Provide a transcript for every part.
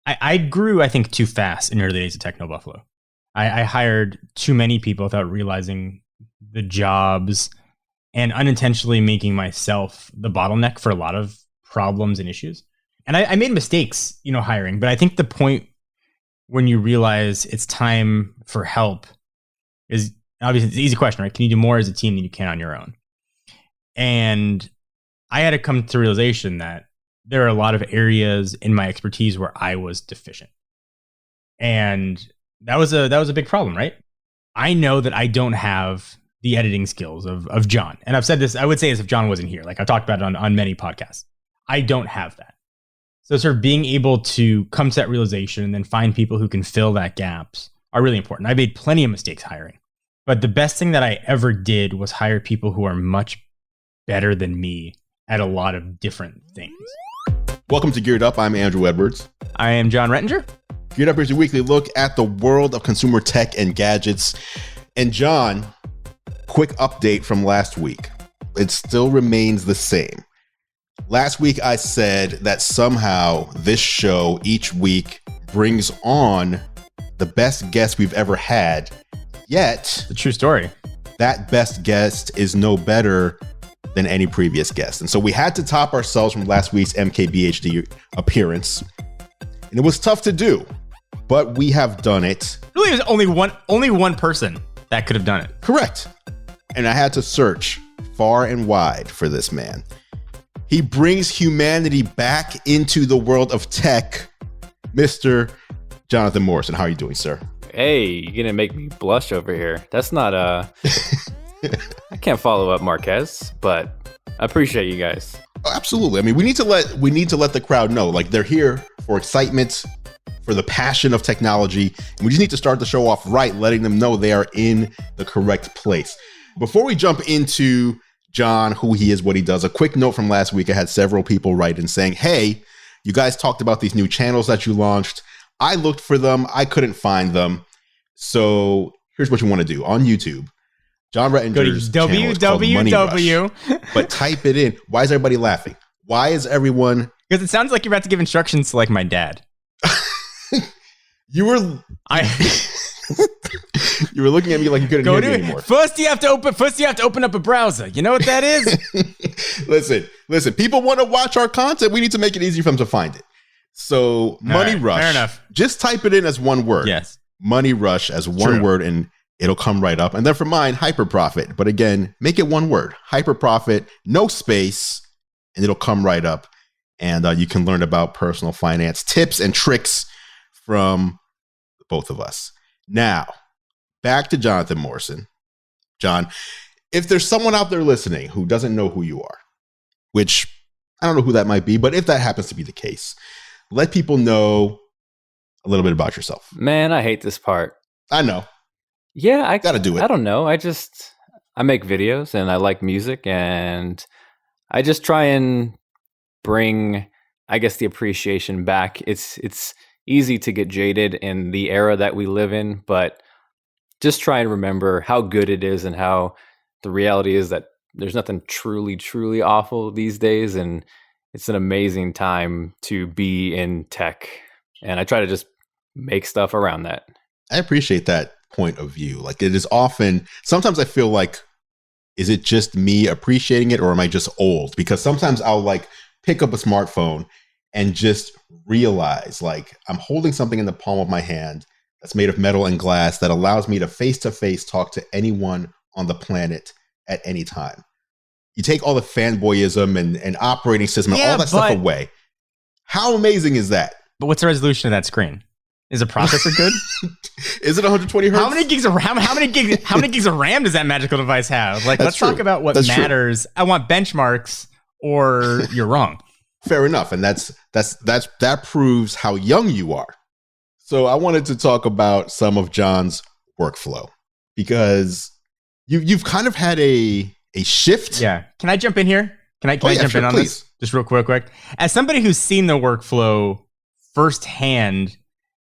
I grew, I think, too fast in the early days of Techno Buffalo. I hired too many people without realizing the jobs and unintentionally making myself the bottleneck for a lot of problems and issues. And I made mistakes, hiring. But I think the point when you realize it's time for help is obviously it's an easy question, right? Can you do more as a team than you can on your own? And I had to come to the realization that there are a lot of areas in my expertise where I was deficient. And that was a big problem, right? I know that I don't have the editing skills of John. And I've said this, I would say as if John wasn't here. Like I've talked about it on many podcasts. I don't have that. So sort of being able to come to that realization and then find people who can fill that gaps are really important. I made plenty of mistakes hiring. But the best thing that I ever did was hire people who are much better than me at a lot of different things. Welcome to Geared Up. I'm Andrew Edwards. I am John Rettinger. Geared Up is your weekly look at the world of consumer tech and gadgets. And John, quick update from last week. It still remains the same. Last week, I said that somehow this show each week brings on the best guest we've ever had. Yet, the true story. That best guest is no better than any previous guest. And so we had to top ourselves from last week's MKBHD appearance. And it was tough to do, but we have done it. Really, there's only one person that could have done it. Correct. And I had to search far and wide for this man. He brings humanity back into the world of tech. Mr. Jonathan Morrison. How are you doing, sir? Hey, you're going to make me blush over here. That's not I can't follow up Marquez, but I appreciate you guys. Oh, absolutely. I mean, we need to let the crowd know, like, they're here for excitement, for the passion of technology. And we just need to start the show off right, letting them know they are in the correct place. Before we jump into John, who he is, what he does, a quick note from last week. I had several people write in saying, hey, you guys talked about these new channels that you launched. I looked for them. I couldn't find them. So here's what you want to do on YouTube. John Rettinger's channel is called Money Rush, but type it in. Why is everybody laughing? Why is everyone? Because it sounds like you're about to give instructions to like my dad. You were looking at me like you couldn't hear me anymore. First you have to open up a browser. You know what that is? Listen. People want to watch our content. We need to make it easy for them to find it. So Money Rush. Fair enough. Just type it in as one word. Yes. Money Rush as one word, and it'll come right up. And then for mine, Hyper Profit. But again, make it one word. Hyper Profit, no space, and it'll come right up. And you can learn about personal finance tips and tricks from both of us. Now, back to Jonathan Morrison. John, if there's someone out there listening who doesn't know who you are, which I don't know who that might be, but if that happens to be the case, let people know a little bit about yourself. Man, I hate this part. I know. Yeah, I gotta do it. I don't know. I make videos and I like music, and I just try and bring, I guess, the appreciation back. It's easy to get jaded in the era that we live in, but just try and remember how good it is and how the reality is that there's nothing truly, truly awful these days. And it's an amazing time to be in tech. And I try to just make stuff around that. I appreciate that point of view. Like, it is often, sometimes I feel like, is it just me appreciating it, or am I just old? Because sometimes I'll like pick up a smartphone and just realize like I'm holding something in the palm of my hand that's made of metal and glass that allows me to face talk to anyone on the planet at any time. You take all the fanboyism and operating system and all that stuff away. How amazing is that? But what's the resolution of that screen? Is the processor good? Is it 120 hertz? How many gigs of RAM does that magical device have? Like, let's talk about what matters. True. I want benchmarks, or you're wrong. Fair enough, and that proves how young you are. So I wanted to talk about some of John's workflow, because you've kind of had a shift. Yeah. Can I jump in here? Can I jump in on this? Just real quick. As somebody who's seen the workflow firsthand,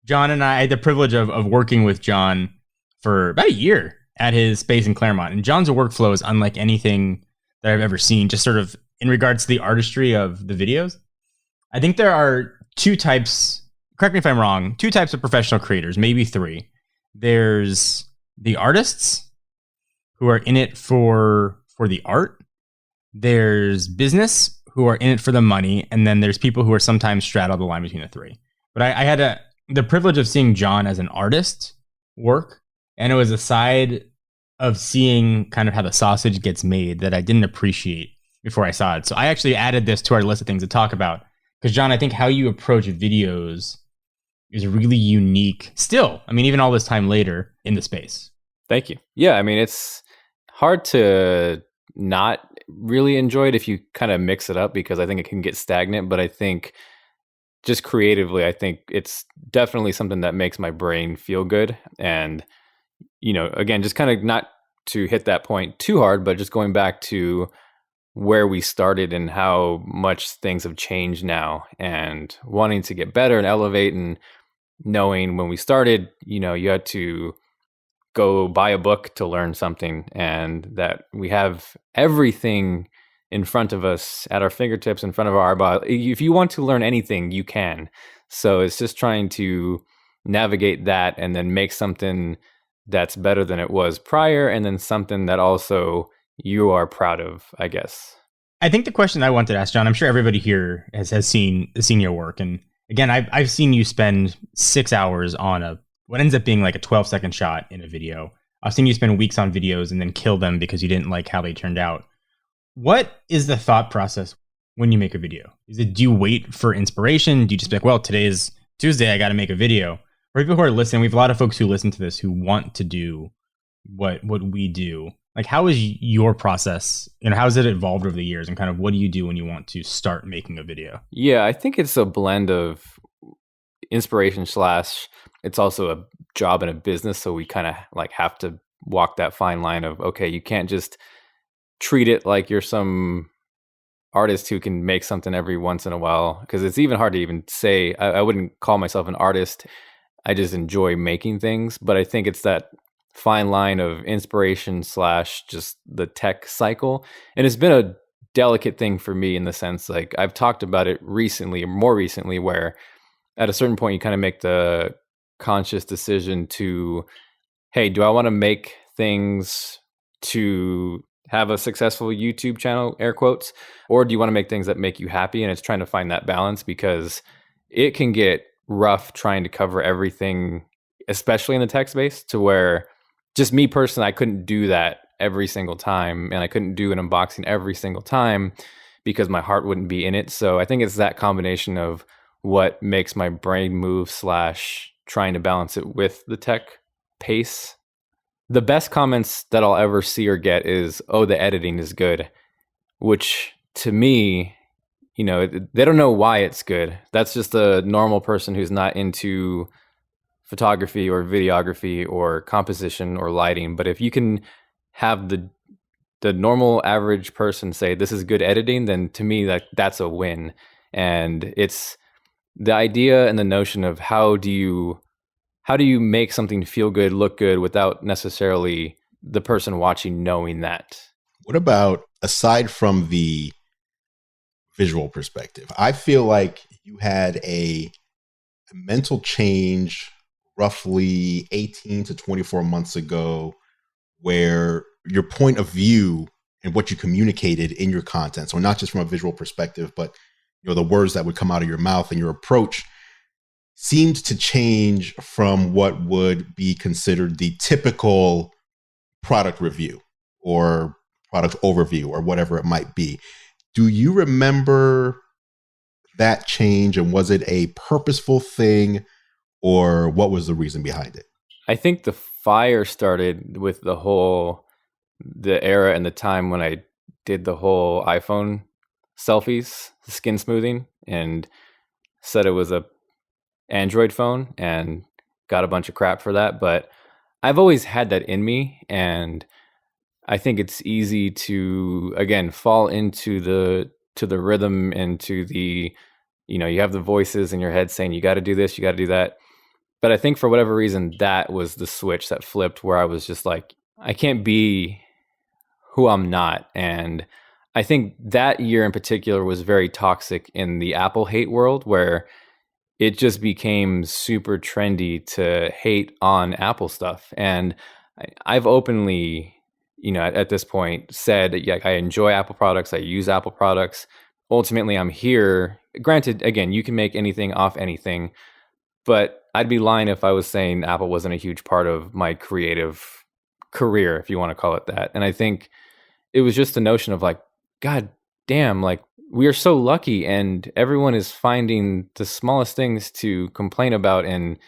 John and I had the privilege of working with John for about a year at his space in Claremont. And John's workflow is unlike anything that I've ever seen, just sort of in regards to the artistry of the videos. I think there are two types correct me if I'm wrong, two types of professional creators, maybe three. There's the artists who are in it for the art. There's business who are in it for the money, and then there's people who are sometimes straddle the line between the three. But I had the privilege of seeing John as an artist work, and it was a side of seeing kind of how the sausage gets made that I didn't appreciate before I saw it. So I actually added this to our list of things to talk about. Because John, I think how you approach videos is really unique still. I mean, even all this time later in the space. Thank you. Yeah, I mean, it's hard to not really enjoy it if you kind of mix it up, because I think it can get stagnant. But I think just creatively, I think it's definitely something that makes my brain feel good. And, again, just kind of not to hit that point too hard, but just going back to where we started and how much things have changed now, and wanting to get better and elevate, and knowing when we started, you had to go buy a book to learn something, and that we have everything in front of us at our fingertips, in front of our body. If you want to learn anything, you can. So it's just trying to navigate that and then make something that's better than it was prior, and then something that also you are proud of, I guess. I think the question I wanted to ask, John, I'm sure everybody here has seen your work. And again, I've seen you spend 6 hours on what ends up being like a 12-second shot in a video. I've seen you spend weeks on videos and then kill them because you didn't like how they turned out. What is the thought process when you make a video? Do you wait for inspiration? Do you just be like, well, today is Tuesday, I got to make a video? For people who are listening, we have a lot of folks who listen to this who want to do what we do. Like, how is your process? How has it evolved over the years, and kind of what do you do when you want to start making a video? Yeah, I think it's a blend of inspiration / it's also a job and a business. So we kind of like have to walk that fine line of, okay, you can't just treat it like you're some artist who can make something every once in a while, because it's even hard to even say. I wouldn't call myself an artist. I just enjoy making things. But I think it's that fine line of inspiration / just the tech cycle. And it's been a delicate thing for me, in the sense, like, I've talked about it more recently, where at a certain point you kind of make the conscious decision to, hey, do I want to make things to have a successful YouTube channel, air quotes, or do you want to make things that make you happy? And it's trying to find that balance, because it can get rough trying to cover everything, especially in the tech space, to where just me personally, I couldn't do that every single time, and I couldn't do an unboxing every single time because my heart wouldn't be in it. So I think it's that combination of what makes my brain move / trying to balance it with the tech pace. The best comments that I'll ever see or get is, oh, the editing is good, which to me, they don't know why it's good. That's just a normal person who's not into photography or videography or composition or lighting. But if you can have the normal average person say this is good editing, then to me that's a win. And it's the idea and the notion of how do you make something feel good, look good, without necessarily the person watching knowing that. What about, aside from the visual perspective, I feel like you had a mental change roughly 18 to 24 months ago, where your point of view and what you communicated in your content, so not just from a visual perspective, but the words that would come out of your mouth and your approach, seemed to change from what would be considered the typical product review or product overview or whatever it might be. Do you remember that change, and was it a purposeful thing, or what was the reason behind it? I think the fire started with the era and the time when I did the whole iPhone selfies, skin smoothing, and said it was a Android phone, and got a bunch of crap for that. But I've always had that in me, and I think it's easy to, again, fall into the rhythm and to the, you have the voices in your head saying you got to do this, you got to do that. But I think for whatever reason, that was the switch that flipped, where I was just like, I can't be who I'm not. And I think that year in particular was very toxic in the Apple hate world, where it just became super trendy to hate on Apple stuff. And I've openly, at this point said, yeah, I enjoy Apple products. I use Apple products. Ultimately, I'm here. Granted, again, you can make anything off anything, but I'd be lying if I was saying Apple wasn't a huge part of my creative career, if you want to call it that. And I think it was just the notion of like, God damn, like we are so lucky and everyone is finding the smallest things to complain about. And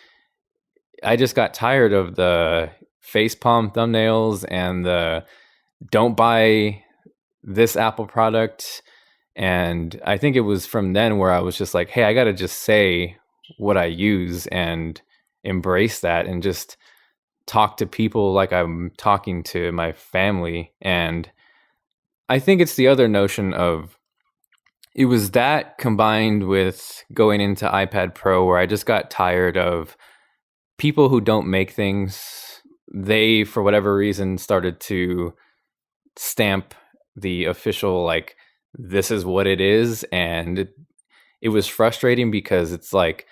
I just got tired of the facepalm thumbnails and the don't buy this Apple product. And I think it was from then where I was just like, hey, I got to just say what I use and embrace that and just talk to people like I'm talking to my family. And I think it's the other notion of it was that combined with going into iPad Pro where I just got tired of people who don't make things. They, for whatever reason, started to stamp the official, like, this is what it is. And it was frustrating because it's like,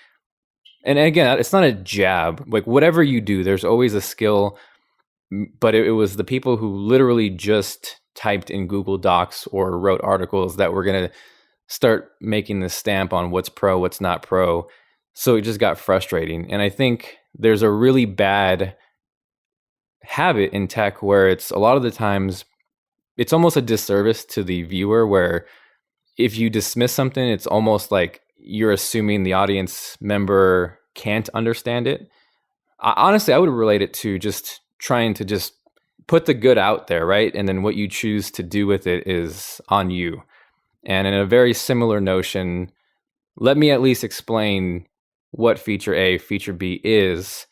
and again, it's not a jab. Like, whatever you do, there's always a skill. But it was the people who literally just typed in Google Docs or wrote articles that were going to start making this stamp on what's pro, what's not pro. So it just got frustrating. And I think there's a really bad habit in tech where it's a lot of the times it's almost a disservice to the viewer where if you dismiss something, it's almost like you're assuming the audience member can't understand it. Honestly, I would relate it to just trying to just put the good out there, right? And then what you choose to do with it is on you. And in a very similar notion, let me at least explain what feature A, feature B is.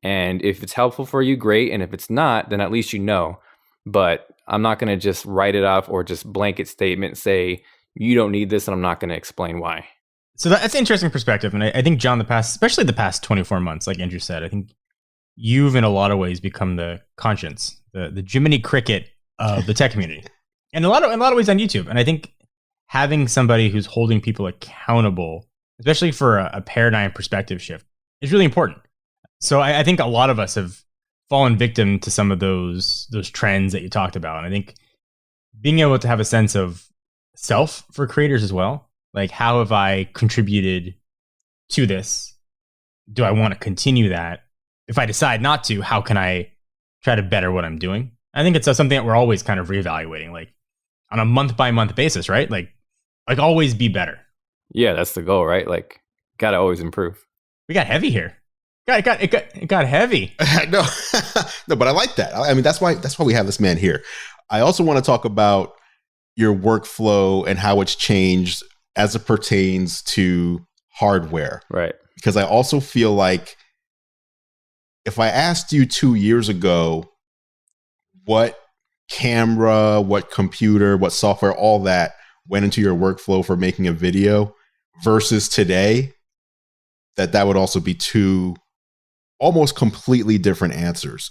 And if it's helpful for you, great. And if it's not, then at least you know. But I'm not going to just write it off or just blanket statement say, you don't need this, and I'm not going to explain why. So that's an interesting perspective. And I think, John, especially the past 24 months, like Andrew said, I think you've in a lot of ways become the conscience, the Jiminy Cricket of the tech community. And in a lot of ways on YouTube. And I think having somebody who's holding people accountable, especially for a paradigm perspective shift, is really important. So I think a lot of us have fallen victim to some of those trends that you talked about. And I think being able to have a sense of self for creators as well, like how have I contributed to this? Do I want to continue that? If I decide not to, how can I try to better what I'm doing? I think it's something that we're always kind of reevaluating, like on a month by month basis, right? Like always be better. Yeah, that's the goal, right? Like, gotta always improve. We got heavy here. It got heavy. No, no, but I like that. I mean, that's why we have this man here. I also want to talk about your workflow and how it's changed as it pertains to hardware. Right. Because I also feel like if I asked you 2 years ago what camera, what computer, what software, all that went into your workflow for making a video versus today, that would also be two almost completely different answers.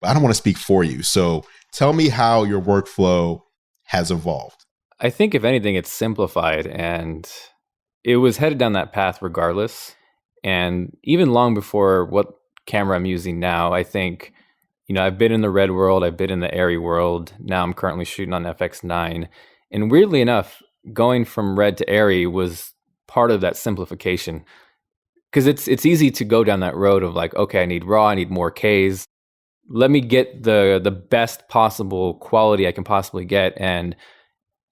But I don't want to speak for you. So tell me how your workflow has evolved. I think if anything, it's simplified, and it was headed down that path regardless. And even long before what camera I'm using now, I think, I've been in the Red world, I've been in the Airy world. Now I'm currently shooting on FX9. And weirdly enough, going from Red to Airy was part of that simplification. Because it's easy to go down that road of like, okay, I need RAW, I need more Ks. Let me get the best possible quality I can possibly get. And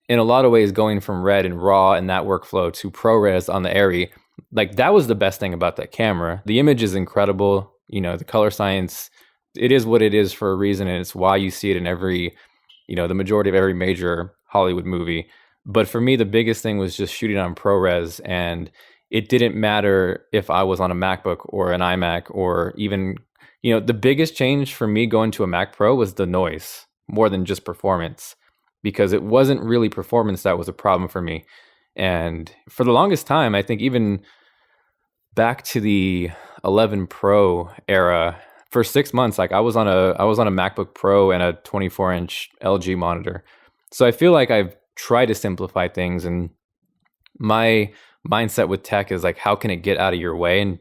in a lot of ways, going from Red and RAW and that workflow to ProRes on the Airy, like that was the best thing about that camera. The image is incredible. The color science, it is what it is for a reason. And it's why you see it in every, the majority of every major Hollywood movie. But for me, the biggest thing was just shooting on ProRes, and it didn't matter if I was on a MacBook or an iMac or even, the biggest change for me going to a Mac Pro was the noise more than just performance, because it wasn't really performance that was a problem for me. And for the longest time, I think even back to the 11 Pro era, for 6 months, like I was on a MacBook Pro and a 24-inch LG monitor. So I feel like I've tried to simplify things, and my mindset with tech is like, how can it get out of your way and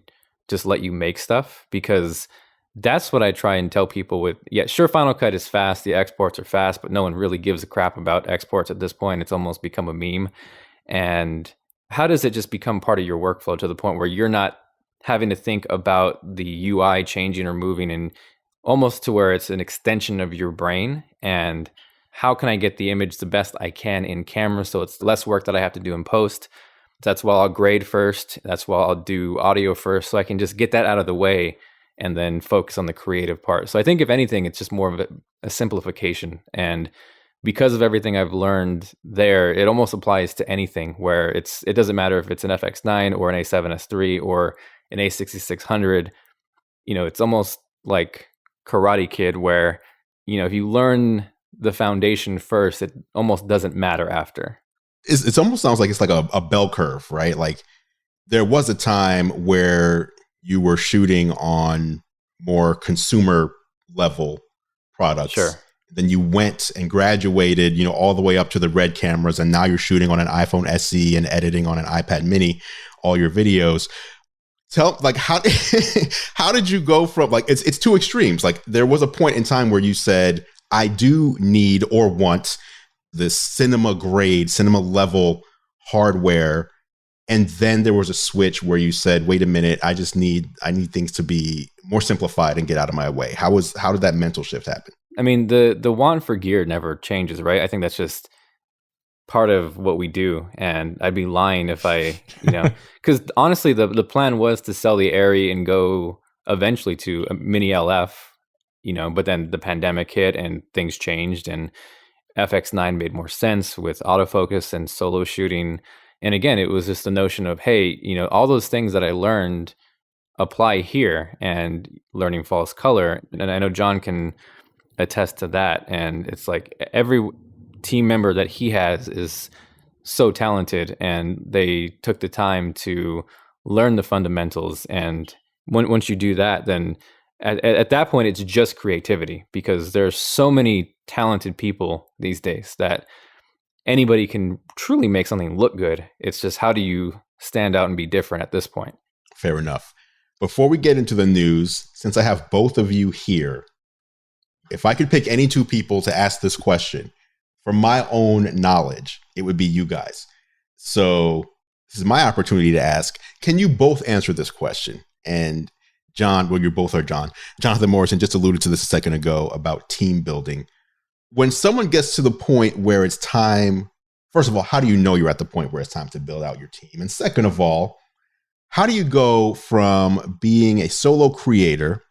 just let you make stuff? Because that's what I try and tell people with, yeah, sure, Final Cut is fast, the exports are fast, but no one really gives a crap about exports at this point. It's almost become a meme. And how does it just become part of your workflow to the point where you're not having to think about the UI changing or moving, and almost to where it's an extension of your brain? And how can I get the image the best I can in camera so it's less work that I have to do in post? That's why I'll grade first. That's why I'll do audio first, so I can just get that out of the way and then focus on the creative part. So I think if anything, it's just more of a simplification. And because of everything I've learned there, it almost applies to anything where it doesn't matter if it's an FX9 or an A7S3 or an A6600. It's almost like Karate Kid where, if you learn the foundation first, it almost doesn't matter after. It almost sounds like it's like a bell curve, right? Like there was a time where you were shooting on more consumer level products. Sure. Then you went and graduated, all the way up to the Red cameras. And now you're shooting on an iPhone SE and editing on an iPad mini, all your videos. How how did you go from, like, it's two extremes. Like there was a point in time where you said, I do need or want this cinema grade, cinema level hardware. And then there was a switch where you said, wait a minute, I need things to be more simplified and get out of my way. How did that mental shift happen? I mean, the want for gear never changes, right? I think that's just part of what we do. And I'd be lying if I, because honestly, the plan was to sell the Airy and go eventually to a mini LF, but then the pandemic hit and things changed, and FX9 made more sense with autofocus and solo shooting. And again, it was just the notion of, hey, all those things that I learned apply here, and learning false color. And I know John can attest to that. And it's like every team member that he has is so talented, and they took the time to learn the fundamentals. And once you do that, then at that point, it's just creativity, because there's so many talented people these days that anybody can truly make something look good. It's just, how do you stand out and be different at this point? Fair enough. Before we get into the news, since I have both of you here, if I could pick any two people to ask this question from my own knowledge, it would be you guys. So this is my opportunity to ask, can you both answer this question? And John, well, you both are John. Jonathan Morrison just alluded to this a second ago about team building. When someone gets to the point where it's time, first of all, how do you know you're at the point where it's time to build out your team? And second of all, how do you go from being a solo creator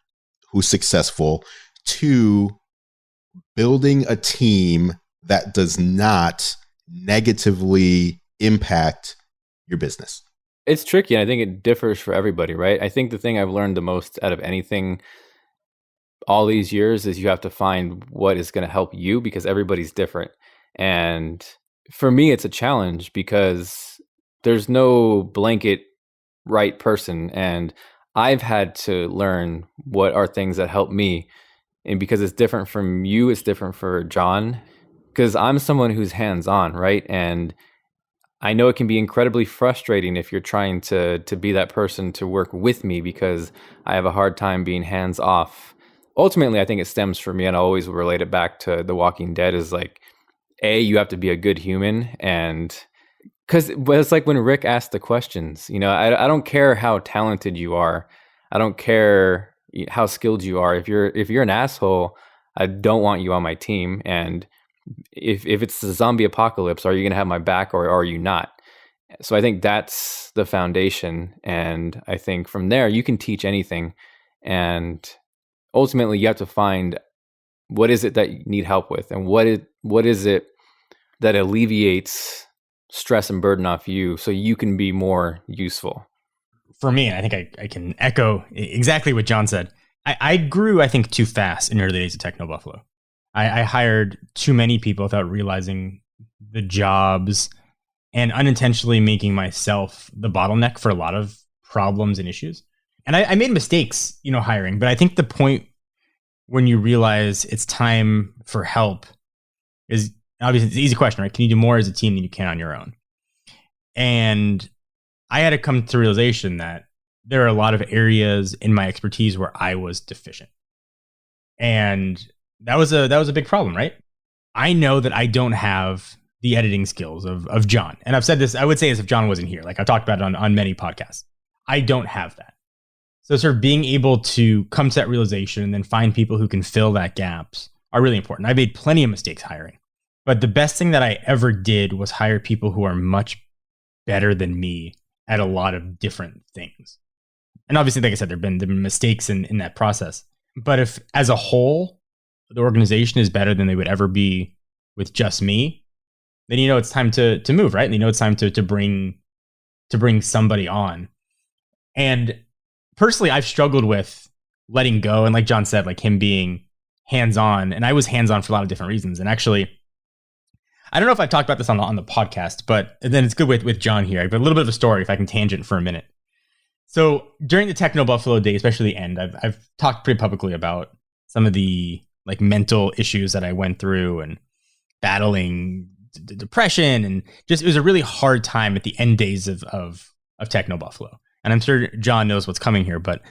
who's successful to building a team that does not negatively impact your business? It's tricky, and I think it differs for everybody, right? I think the thing I've learned the most out of anything all these years is you have to find what is going to help you, because everybody's different. And for me, it's a challenge because there's no blanket right person. And I've had to learn what are things that help me. And because it's different from you, it's different for John, because I'm someone who's hands-on, right? And I know it can be incredibly frustrating if you're trying to be that person to work with me, because I have a hard time being hands-off. Ultimately, I think it stems for me, and I always relate it back to The Walking Dead, is like, you have to be a good human. And because it's like when Rick asked the questions, I don't care how talented you are. I don't care how skilled you are. If you're an asshole, I don't want you on my team. And if it's the zombie apocalypse, are you going to have my back or are you not? So I think that's the foundation. And I think from there, you can teach anything. And ultimately, you have to find what is it that you need help with, and what is it that alleviates stress and burden off you so you can be more useful. For me, I think I can echo exactly what John said. I grew, I think, too fast in the early days of Techno Buffalo. I hired too many people without realizing the jobs, and unintentionally making myself the bottleneck for a lot of problems and issues. And I made mistakes, hiring, but I think the point when you realize it's time for help is obviously it's an easy question, right? Can you do more as a team than you can on your own? And I had to come to the realization that there are a lot of areas in my expertise where I was deficient. And that was a big problem, right? I know that I don't have the editing skills of John. And I've said this, I would say as if John wasn't here. Like I've talked about it on many podcasts. I don't have that. So sort of being able to come to that realization and then find people who can fill that gaps are really important. I made plenty of mistakes hiring, but the best thing that I ever did was hire people who are much better than me at a lot of different things. And obviously, like I said, there have been mistakes in that process. But if as a whole, the organization is better than they would ever be with just me, then it's time to move, right? And it's time to bring somebody on. And personally, I've struggled with letting go. And like John said, like him being hands-on. And I was hands-on for a lot of different reasons. And actually, I don't know if I've talked about this on the podcast, but then it's good with John here. But a little bit of a story, if I can tangent for a minute. So during the Techno Buffalo day, especially the end, I've talked pretty publicly about some of the like mental issues that I went through and battling depression, and just it was a really hard time at the end days of Techno Buffalo. And I'm sure John knows what's coming here, but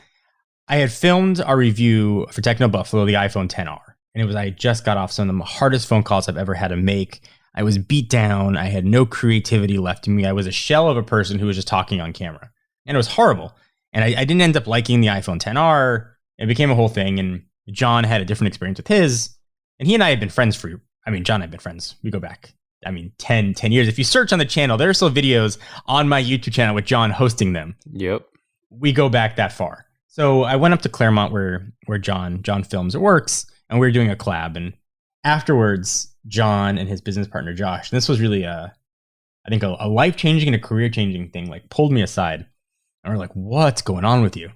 I had filmed our review for Techno Buffalo, the iPhone XR, and I just got off some of the hardest phone calls I've ever had to make. I was beat down. I had no creativity left in me. I was a shell of a person who was just talking on camera. And it was horrible. And I didn't end up liking the iPhone XR. It became a whole thing. And John had a different experience with his. And he and I had been friends John and I have been friends. We go back, 10 years. If you search on the channel, there are still videos on my YouTube channel with John hosting them. Yep. We go back that far. So I went up to Claremont where John films or works. And we were doing a collab. And afterwards, John and his business partner, Josh, and this was really I think a life-changing and a career-changing thing, like pulled me aside. And we're like, what's going on with you?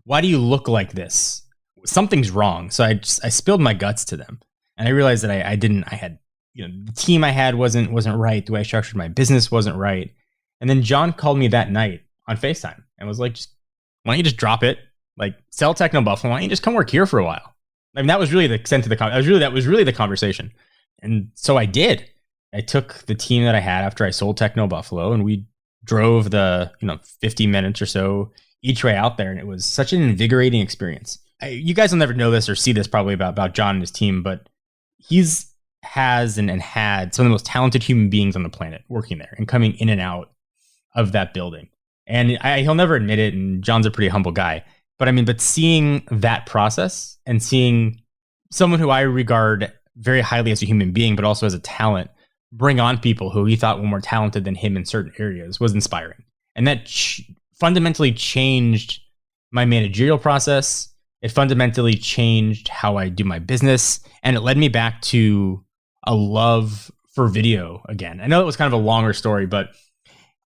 Why do you look like this? Something's wrong. So I spilled my guts to them. And I realized that I had, the team I had wasn't right. The way I structured my business wasn't right. And then John called me that night on FaceTime and was like, why don't you just drop it? Like sell Techno Buffalo. Why don't you just come work here for a while? That was really the extent of the conversation. That was really the conversation. And so I did. I took the team that I had after I sold Techno Buffalo, and we drove the 50 minutes or so each way out there, and it was such an invigorating experience. You guys will never know this or see this probably about John and his team, but has had some of the most talented human beings on the planet working there and coming in and out of that building. And he'll never admit it, and John's a pretty humble guy. But seeing that process and seeing someone who I regard very highly as a human being, but also as a talent, bring on people who he thought were more talented than him in certain areas was inspiring. And that fundamentally changed my managerial process. It fundamentally changed how I do my business. And it led me back to a love for video again. I know it was kind of a longer story, but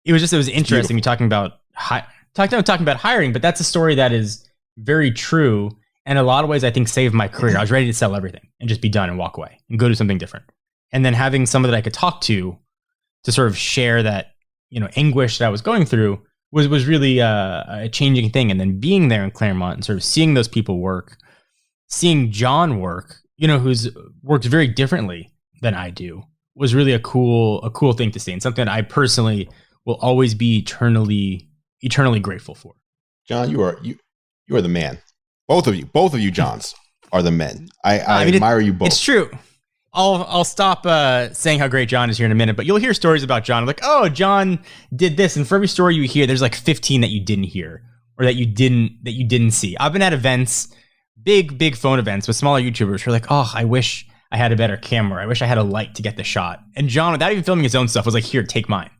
it was interesting talking about hiring, but that's a story that is very true. And in a lot of ways, I think saved my career. I was ready to sell everything and just be done and walk away and go do something different. And then having someone that I could talk to sort of share that, anguish that I was going through was really a changing thing. And then being there in Claremont and sort of seeing those people work, seeing John work, who's worked very differently than I do, was really a cool thing to see, and something that I personally will always be eternally grateful for. John, you are the man. Both of you, Johns, are the men. I admire you both. It's true. I'll stop saying how great John is here in a minute, but you'll hear stories about John. Like, oh, John did this, and for every story you hear, there's like 15 that you didn't hear or that you didn't see. I've been at events, big phone events with smaller YouTubers who are like, oh, I wish I had a better camera. I wish I had a light to get the shot. And John, without even filming his own stuff, was like, here, take mine.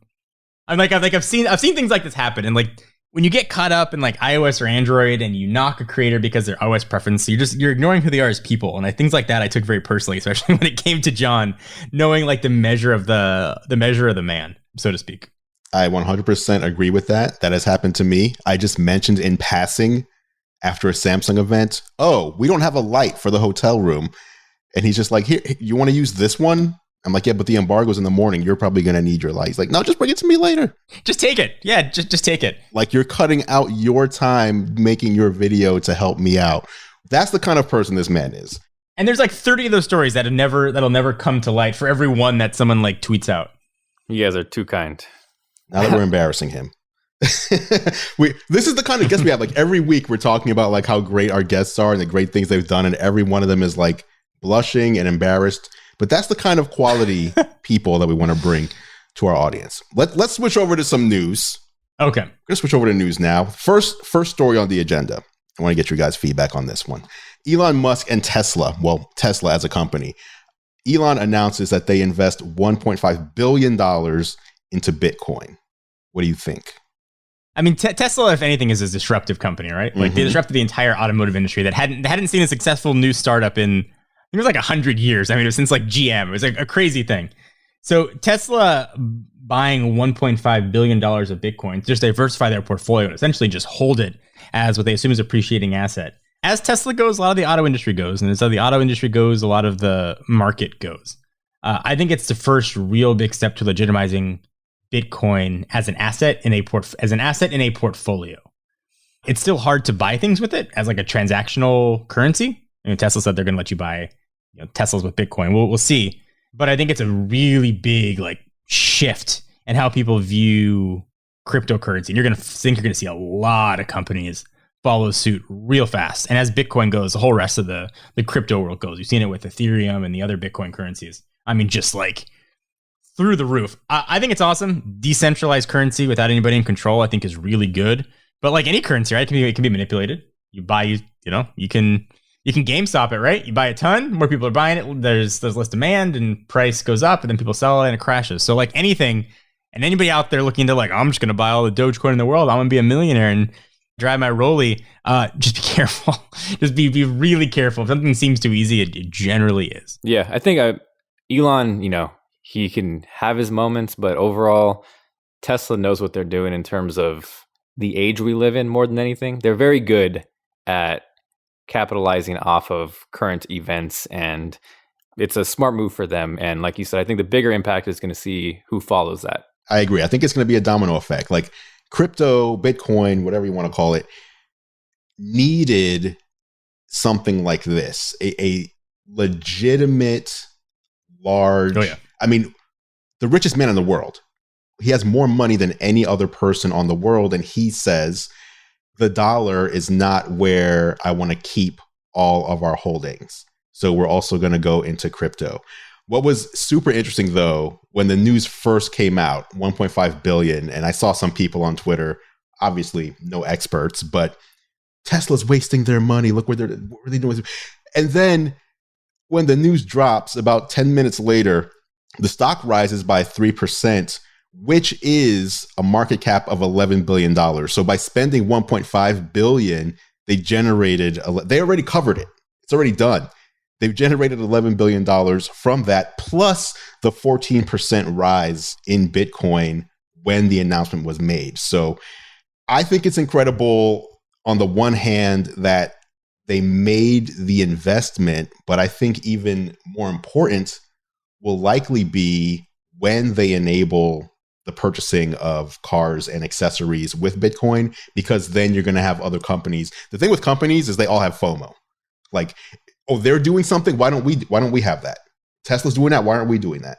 I've seen things like this happen, and like when you get caught up in like iOS or Android and you knock a creator because their OS preference, you're ignoring who they are as people. And things like that I took very personally, especially when it came to John, knowing like the measure of the man, so to speak. I 100% agree with that. That has happened to me. I just mentioned in passing after a Samsung event, oh, we don't have a light for the hotel room. And he's just like, here, you want to use this one? I'm like, yeah, but the embargo's in the morning. You're probably going to need your light. He's like, no, just bring it to me later. Just take it. Yeah, just take it. Like, you're cutting out your time making your video to help me out. That's the kind of person this man is. And there's like 30 of those stories that'll never come to light for every one that someone like tweets out. You guys are too kind. Now that we're embarrassing him. This is the kind of guests we have. Like every week we're talking about like how great our guests are and the great things they've done, and every one of them is like blushing and embarrassed. But that's the kind of quality people that we want to bring to our audience. Let's switch over to some news. Okay. We're gonna switch over to news now. First story on the agenda. I want to get your guys' feedback on this one. Elon Musk and Tesla, well, Tesla as a company, Elon announces that they invest $1.5 billion into Bitcoin. What do you think? I mean, Tesla, if anything, is a disruptive company, right? Like they disrupted the entire automotive industry that hadn't seen a successful new startup in, it was like 100 years. I mean, it was since like GM. It was like a crazy thing. So Tesla buying $1.5 billion of Bitcoin to just diversify their portfolio and essentially just hold it as what they assume is appreciating asset. As Tesla goes, a lot of the auto industry goes. And as the auto industry goes, a lot of the market goes. I think it's the first real big step to legitimizing Bitcoin as an asset in a portfolio. It's still hard to buy things with it as like a transactional currency. I mean, Tesla said they're going to let you buy Teslas with Bitcoin. We'll see. But I think it's a really big like shift in how people view cryptocurrency. And you're going to see a lot of companies follow suit real fast. And as Bitcoin goes, the whole rest of the crypto world goes. You've seen it with Ethereum and the other Bitcoin currencies. I mean, just like through the roof. I think it's awesome. Decentralized currency without anybody in control, I think is really good. But like any currency, right? It can be manipulated. You can GameStop it, right? You buy a ton, more people are buying it. There's less demand and price goes up and then people sell it and it crashes. So like anything, and anybody out there looking to like, I'm just going to buy all the Dogecoin in the world. I'm going to be a millionaire and drive my Rolly. Just be careful. Just be really careful. If something seems too easy, it generally is. Yeah, I think Elon, he can have his moments, but overall, Tesla knows what they're doing in terms of the age we live in more than anything. They're very good at capitalizing off of current events, and it's a smart move for them. And like you said, I think the bigger impact is going to see who follows that. I agree. I think it's going to be a domino effect. Like crypto, Bitcoin, whatever you want to call it, needed something like this, a legitimate, large. Oh, yeah. I mean, the richest man in the world. He has more money than any other person on the world, and he says the dollar is not where I want to keep all of our holdings. So we're also going to go into crypto. What was super interesting, though, when the news first came out, 1.5 billion, and I saw some people on Twitter, obviously no experts, but Tesla's wasting their money. Look what are they doing? And then when the news drops, about 10 minutes later, the stock rises by 3%, which is a market cap of $11 billion. So by spending $1.5 billion, they already covered it. It's already done. They've generated $11 billion from that, plus the 14% rise in Bitcoin when the announcement was made. So I think it's incredible on the one hand that they made the investment, but I think even more important will likely be when they enable the purchasing of cars and accessories with Bitcoin, because then you're going to have other companies. The thing with companies is they all have FOMO. Like, oh, they're doing something. Why don't we have that? Tesla's doing that. Why aren't we doing that?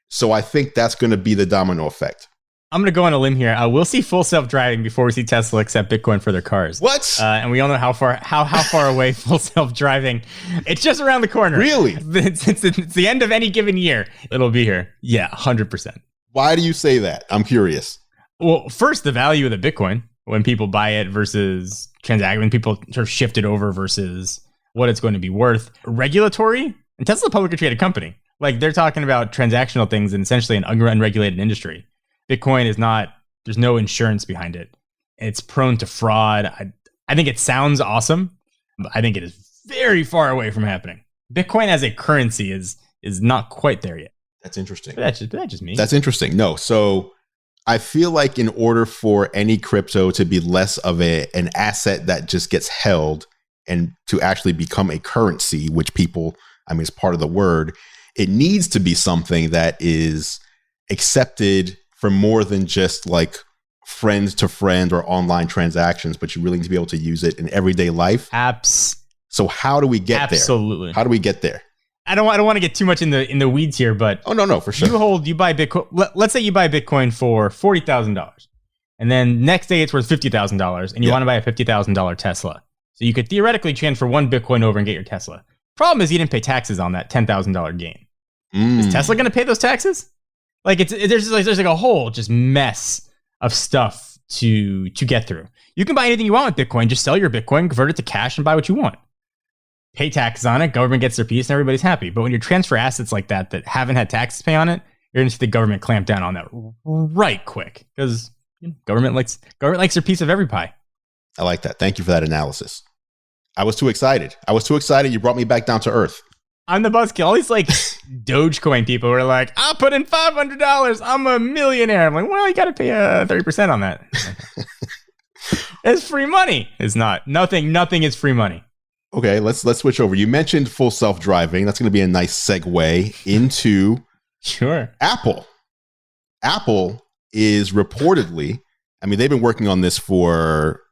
So I think that's going to be the domino effect. I'm going to go on a limb here. We'll see full self-driving before we see Tesla accept Bitcoin for their cars. What? And we all know how far away full self-driving. It's just around the corner. Really? It's the end of any given year. It'll be here. Yeah, 100%. Why do you say that? I'm curious. Well, first, the value of the Bitcoin when people buy it versus transact, when people sort of shift it over versus what it's going to be worth. Regulatory, and Tesla's a publicly traded company. Like they're talking about transactional things in essentially an unregulated industry. Bitcoin is not, there's no insurance behind it. It's prone to fraud. I think it sounds awesome, but I think it is very far away from happening. Bitcoin as a currency is not quite there yet. That's interesting. But that's just me. That's interesting. No, so I feel like in order for any crypto to be less of an asset that just gets held and to actually become a currency, which people, I mean, is part of the word, it needs to be something that is accepted for more than just like friend to friend or online transactions, but you really need to be able to use it in everyday life. So how do we get there? Absolutely. How do we get there? I don't want to get too much in the weeds here, but no, for sure. You buy Bitcoin. Let's say you buy Bitcoin for $40,000. And then next day it's worth $50,000 and you want to buy a $50,000 Tesla. So you could theoretically transfer one Bitcoin over and get your Tesla. Problem is you didn't pay taxes on that $10,000 gain. Is Tesla going to pay those taxes? Like there's like a whole just mess of stuff to get through. You can buy anything you want with Bitcoin. Just sell your Bitcoin, convert it to cash, and buy what you want. Pay taxes on it. Government gets their piece, and everybody's happy. But when you transfer assets like that haven't had taxes pay on it, you're going to see the government clamp down on that right quick because government likes their piece of every pie. I like that. Thank you for that analysis. I was too excited. You brought me back down to earth. I'm the buzzkill. All these like Dogecoin people were like, I'll put in $500. I'm a millionaire. I'm like, well, you got to pay 30% on that. It's free money. It's not. Nothing is free money. Okay, let's switch over. You mentioned full self-driving. That's going to be a nice segue into Apple. Apple is reportedly, I mean, they've been working on this for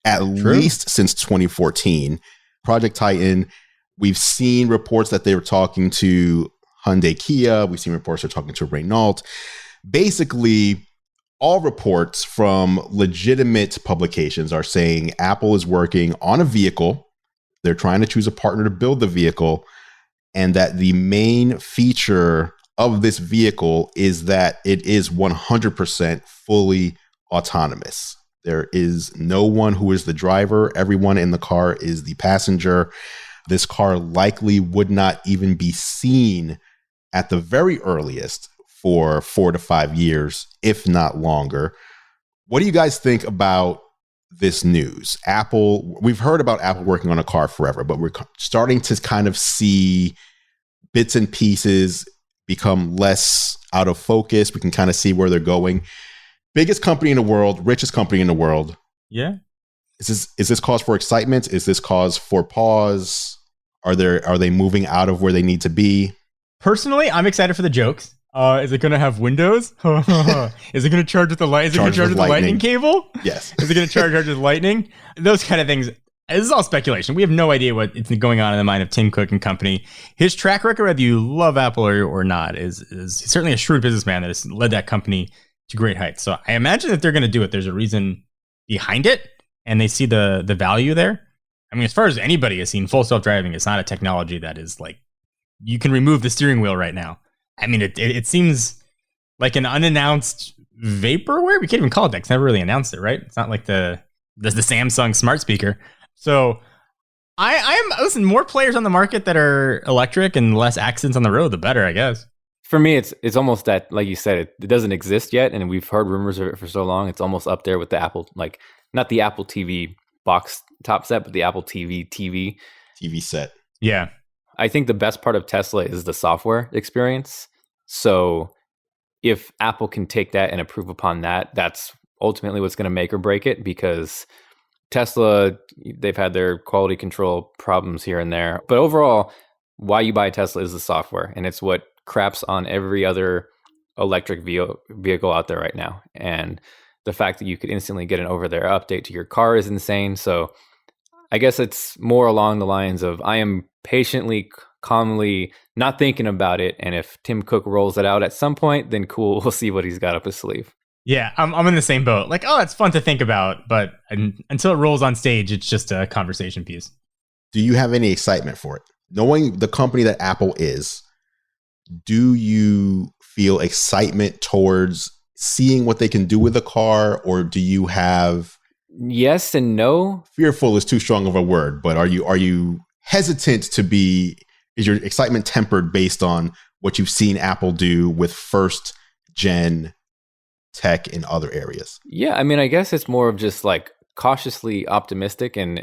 at least since 2014. Project Titan. We've seen reports that they were talking to Hyundai Kia. We've seen reports they're talking to Renault. Basically, all reports from legitimate publications are saying Apple is working on a vehicle. They're trying to choose a partner to build the vehicle. And that the main feature of this vehicle is that it is 100% fully autonomous. There is no one who is the driver. Everyone in the car is the passenger. This car likely would not even be seen at the very earliest for 4 to 5 years, if not longer. What do you guys think about this news? Apple, we've heard about Apple working on a car forever, but we're starting to kind of see bits and pieces become less out of focus. We can kind of see where they're going. Biggest company in the world, richest company in the world. Yeah. Is this cause for excitement? Is this cause for pause? Are they moving out of where they need to be? Personally, I'm excited for the jokes. Is it going to have windows? Is it going to charge with the light? Is it going to charge with the lightning cable? Yes. Is it going to charge with lightning? Those kind of things. This is all speculation. We have no idea what is going on in the mind of Tim Cook and company. His track record, whether you love Apple or not, is certainly a shrewd businessman that has led that company to great heights. So I imagine that they're going to do it. There's a reason behind it, and they see the value there. I mean, as far as anybody has seen, full self-driving is not a technology that is like, you can remove the steering wheel right now. I mean, it seems like an unannounced vaporware. We can't even call it that because never really announced it, right? It's not like the Samsung smart speaker. So listen, more players on the market that are electric and less accidents on the road, the better, I guess. For me, it's almost that, like you said, it doesn't exist yet, and we've heard rumors of it for so long. It's almost up there with the Apple, like not the Apple TV box top set, but the Apple TV set. Yeah. I think the best part of Tesla is the software experience. So if Apple can take that and improve upon that, that's ultimately what's going to make or break it, because Tesla, they've had their quality control problems here and there. But overall, why you buy a Tesla is the software, and it's what craps on every other electric vehicle out there right now. And the fact that you could instantly get an over-the-air update to your car is insane. So I guess it's more along the lines of, I am patiently, calmly not thinking about it. And if Tim Cook rolls it out at some point, then cool, we'll see what he's got up his sleeve. Yeah, I'm in the same boat. Like, oh, it's fun to think about, but until it rolls on stage, it's just a conversation piece. Do you have any excitement for it? Knowing the company that Apple is, do you feel excitement towards seeing what they can do with the car, or do you have... Yes and no. Fearful is too strong of a word, but are you hesitant to be... Is your excitement tempered based on what you've seen Apple do with first gen tech in other areas? Yeah, I mean, I guess it's more of just like cautiously optimistic, and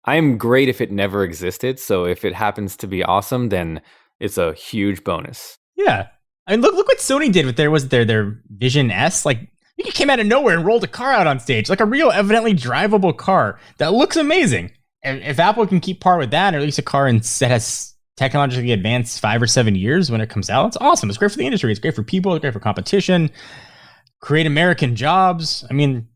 I'm great if it never existed. So if it happens to be awesome, then it's a huge bonus. Yeah. I mean, look what Sony did with their Vision S. Like, it came out of nowhere and rolled a car out on stage, like a real, evidently drivable car that looks amazing. And if Apple can keep par with that, or at least a car that has technologically advanced 5 or 7 years when it comes out, it's awesome. It's great for the industry. It's great for people. It's great for competition. Create American jobs. I mean,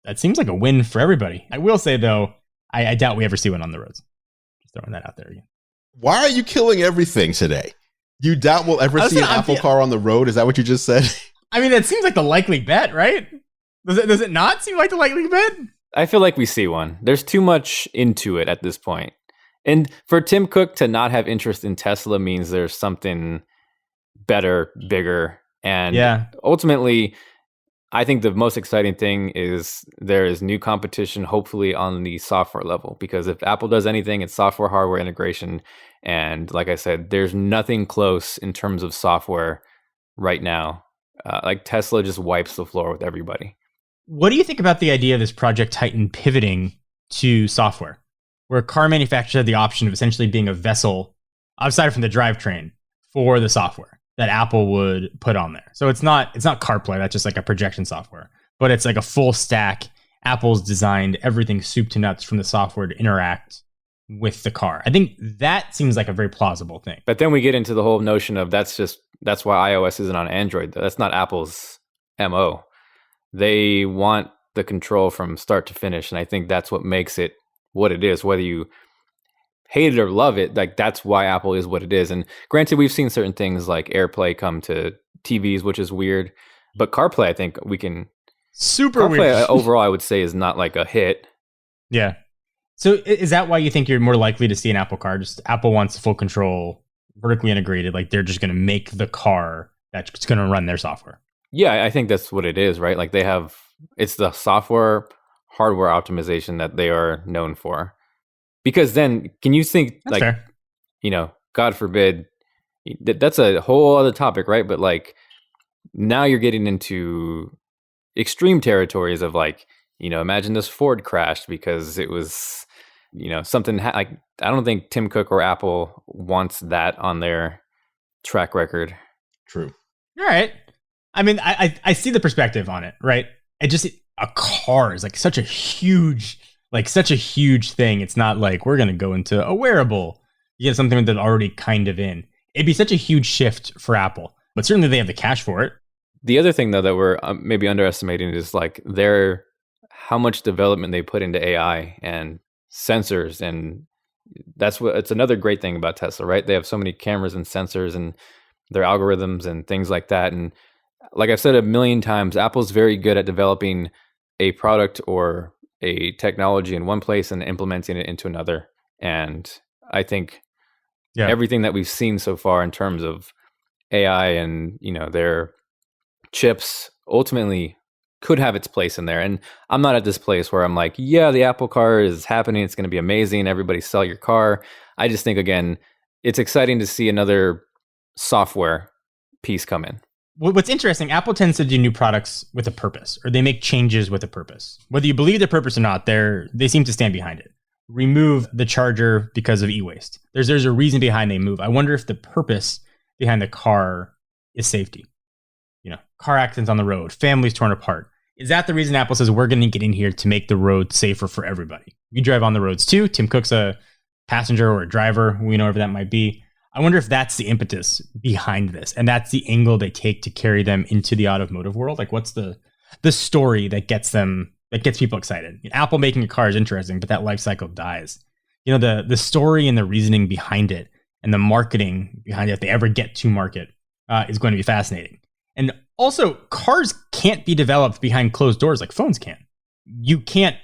that seems like a win for everybody. I will say, though, I doubt we ever see one on the roads. Just throwing that out there again. Why are you killing everything today? You doubt we'll ever see an Apple car on the road? Is that what you just said? I mean, that seems like the likely bet, right? Does it not seem like the likely bet? I feel like we see one. There's too much into it at this point. And for Tim Cook to not have interest in Tesla means there's something better, bigger. And ultimately, I think the most exciting thing is there is new competition, hopefully on the software level. Because if Apple does anything, it's software, hardware integration. And like I said, there's nothing close in terms of software right now. Like Tesla just wipes the floor with everybody. What do you think about the idea of this Project Titan pivoting to software, where car manufacturers had the option of essentially being a vessel outside from the drivetrain for the software that Apple would put on there? So it's not CarPlay, that's just like a projection software, but it's like a full stack. Apple's designed everything soup to nuts from the software to interact with the car. I think that seems like a very plausible thing. But then we get into the whole notion of that's why iOS isn't on Android. That's not Apple's MO. They want the control from start to finish. And I think that's what makes it what it is. Whether you hate it or love it, like that's why Apple is what it is. And granted, we've seen certain things like AirPlay come to TVs, which is weird. But CarPlay, I think we can... CarPlay, weird. Overall, I would say is not like a hit. Yeah. So is that why you think you're more likely to see an Apple car? Just Apple wants full control, vertically integrated, like they're just going to make the car that's going to run their software. Yeah, I think that's what it is, right? Like it's the software, hardware optimization that they are known for. Because then, can you think, that's fair. God forbid, that's a whole other topic, right? But like, now you're getting into extreme territories of like, imagine this Ford crashed because it was, something like, I don't think Tim Cook or Apple wants that on their track record. True. All right. I mean, I see the perspective on it, right? A car is like such a huge thing. It's not like we're going to go into a wearable. You get something that's already kind of in. It'd be such a huge shift for Apple, but certainly they have the cash for it. The other thing though that we're maybe underestimating is like how much development they put into AI and sensors, and it's another great thing about Tesla, right? They have so many cameras and sensors and their algorithms and things like that. And like I've said a million times, Apple's very good at developing a product or a technology in one place and implementing it into another. And I think everything that we've seen so far in terms of AI and, their chips ultimately could have its place in there. And I'm not at this place where I'm like, yeah, the Apple car is happening. It's going to be amazing. Everybody sell your car. I just think, again, it's exciting to see another software piece come in. What's interesting, Apple tends to do new products with a purpose, or they make changes with a purpose. Whether you believe their purpose or not, they seem to stand behind it. Remove the charger because of e-waste. There's a reason behind they move. I wonder if the purpose behind the car is safety. Car accidents on the road, families torn apart. Is that the reason Apple says we're going to get in here to make the road safer for everybody? We drive on the roads too. Tim Cook's a passenger or a driver, whoever that might be. I wonder if that's the impetus behind this, and that's the angle they take to carry them into the automotive world. Like, what's the story that gets people excited? Apple making a car is interesting, but that life cycle dies. The story and the reasoning behind it and the marketing behind it, if they ever get to market, is going to be fascinating. And also, cars can't be developed behind closed doors like phones can. You can't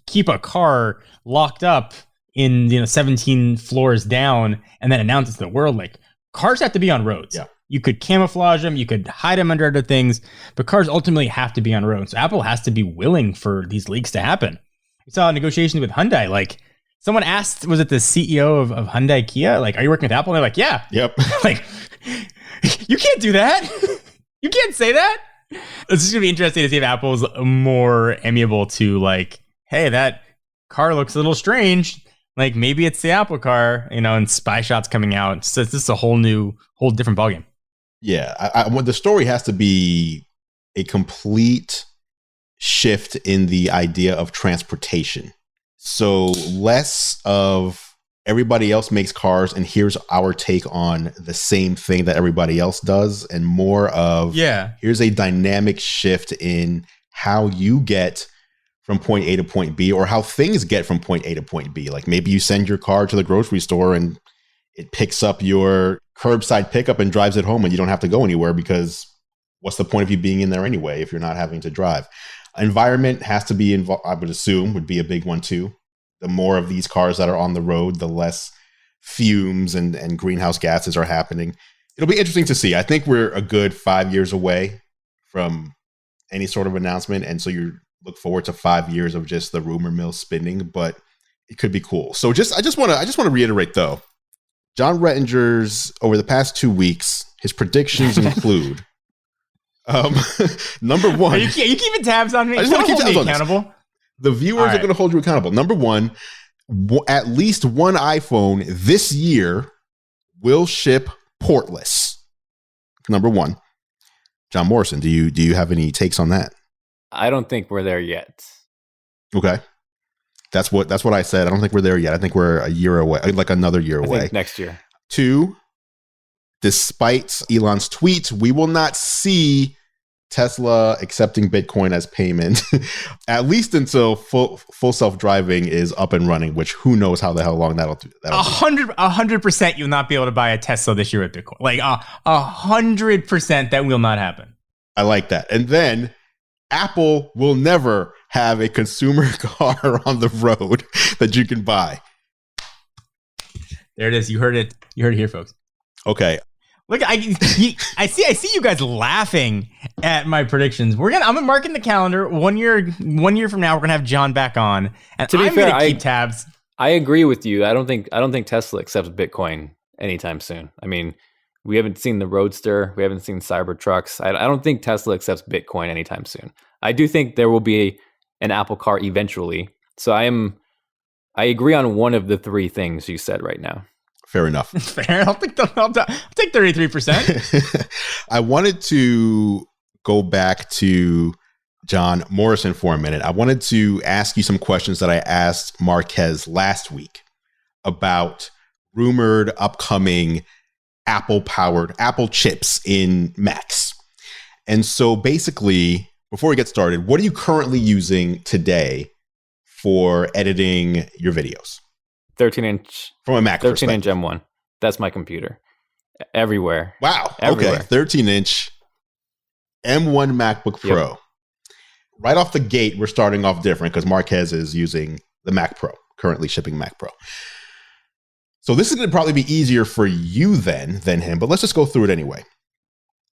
keep a car locked up in 17 floors down and then announce it to the world. Like, cars have to be on roads. Yeah. You could camouflage them, you could hide them under other things, but cars ultimately have to be on roads. So Apple has to be willing for these leaks to happen. We saw negotiations with Hyundai. Like, someone asked, was it the CEO of Hyundai Kia? Like, are you working with Apple? And they're like, yeah. Yep. Like, you can't do that. You can't say that. It's just going to be interesting to see if Apple's more amiable to like, hey, that car looks a little strange. Like, maybe it's the Apple car, and spy shots coming out. So it's just a whole different ballgame. Yeah. The story has to be a complete shift in the idea of transportation. So less of everybody else makes cars and here's our take on the same thing that everybody else does, and more of here's a dynamic shift in how you get from point A to point B, or how things get from point A to point B. Like, maybe you send your car to the grocery store and it picks up your curbside pickup and drives it home, and you don't have to go anywhere, because what's the point of you being in there anyway if you're not having to drive? Environment has to be involved, I would assume, would be a big one too. The more of these cars that are on the road, the less fumes and greenhouse gases are happening. It'll be interesting to see. I think we're a good 5 years away from any sort of announcement. And so you look forward to 5 years of just the rumor mill spinning, but it could be cool. So I just want to reiterate though, John Rettinger's over the past 2 weeks, his predictions include number one. Are you keeping tabs on me? I just want to keep tabs on accountable. This. The viewers are going to hold you accountable. Number one, at least one iPhone this year will ship portless. Number one. John Morrison, do you have any takes on that? I don't think we're there yet. Okay. That's what I said. I don't think we're there yet. I think we're a year away, like another year away. I think next year. 2, despite Elon's tweet, we will not see Tesla accepting Bitcoin as payment, at least until full self-driving is up and running, which who knows how the hell long that'll do. 100% you'll not be able to buy a Tesla this year with Bitcoin. Like 100% that will not happen. I like that. And then Apple will never have a consumer car on the road that you can buy. There it is. You heard it. You heard it here, folks. Okay. Look, I see you guys laughing at my predictions. I'm marking the calendar. 1 year from now, we're gonna have John back on, and I'm gonna keep tabs. I agree with you. I don't think Tesla accepts Bitcoin anytime soon. I mean, we haven't seen the Roadster, we haven't seen Cybertrucks. I don't think Tesla accepts Bitcoin anytime soon. I do think there will be an Apple car eventually. So I agree on one of the 3 things you said right now. Fair enough. Fair. I'll take 33%. I wanted to go back to John Morrison for a minute. I wanted to ask you some questions that I asked Marquez last week about rumored upcoming Apple chips in Macs. And so basically, before we get started, what are you currently using today for editing your videos? 13-inch from a Mac 13-inch M1. That's my computer. Everywhere. Wow. Everywhere. Okay. 13-inch M1 MacBook Pro. Yep. Right off the gate, we're starting off different because Marquez is using the Mac Pro, currently shipping Mac Pro. So this is going to probably be easier for you than him, but let's just go through it anyway.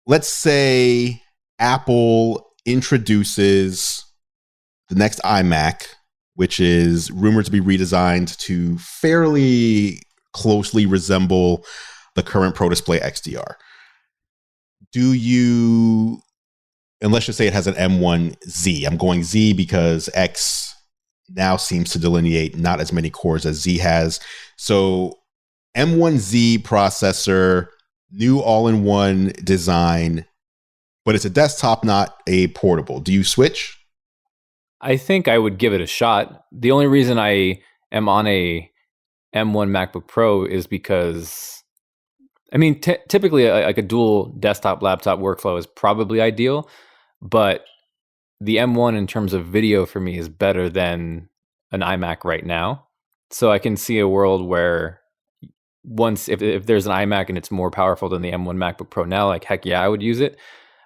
Let's say Apple introduces the next iMac, which is rumored to be redesigned to fairly closely resemble the current Pro Display XDR. And let's just say it has an M1Z. I'm going Z because X now seems to delineate not as many cores as Z has. So M1Z processor, new all-in-one design, but it's a desktop, not a portable. Do you switch? I think I would give it a shot. The only reason I am on a M1 MacBook Pro is because, I mean, typically like a dual desktop laptop workflow is probably ideal, but the M1 in terms of video for me is better than an iMac right now. So I can see a world where if there's an iMac and it's more powerful than the M1 MacBook Pro now, like heck yeah, I would use it.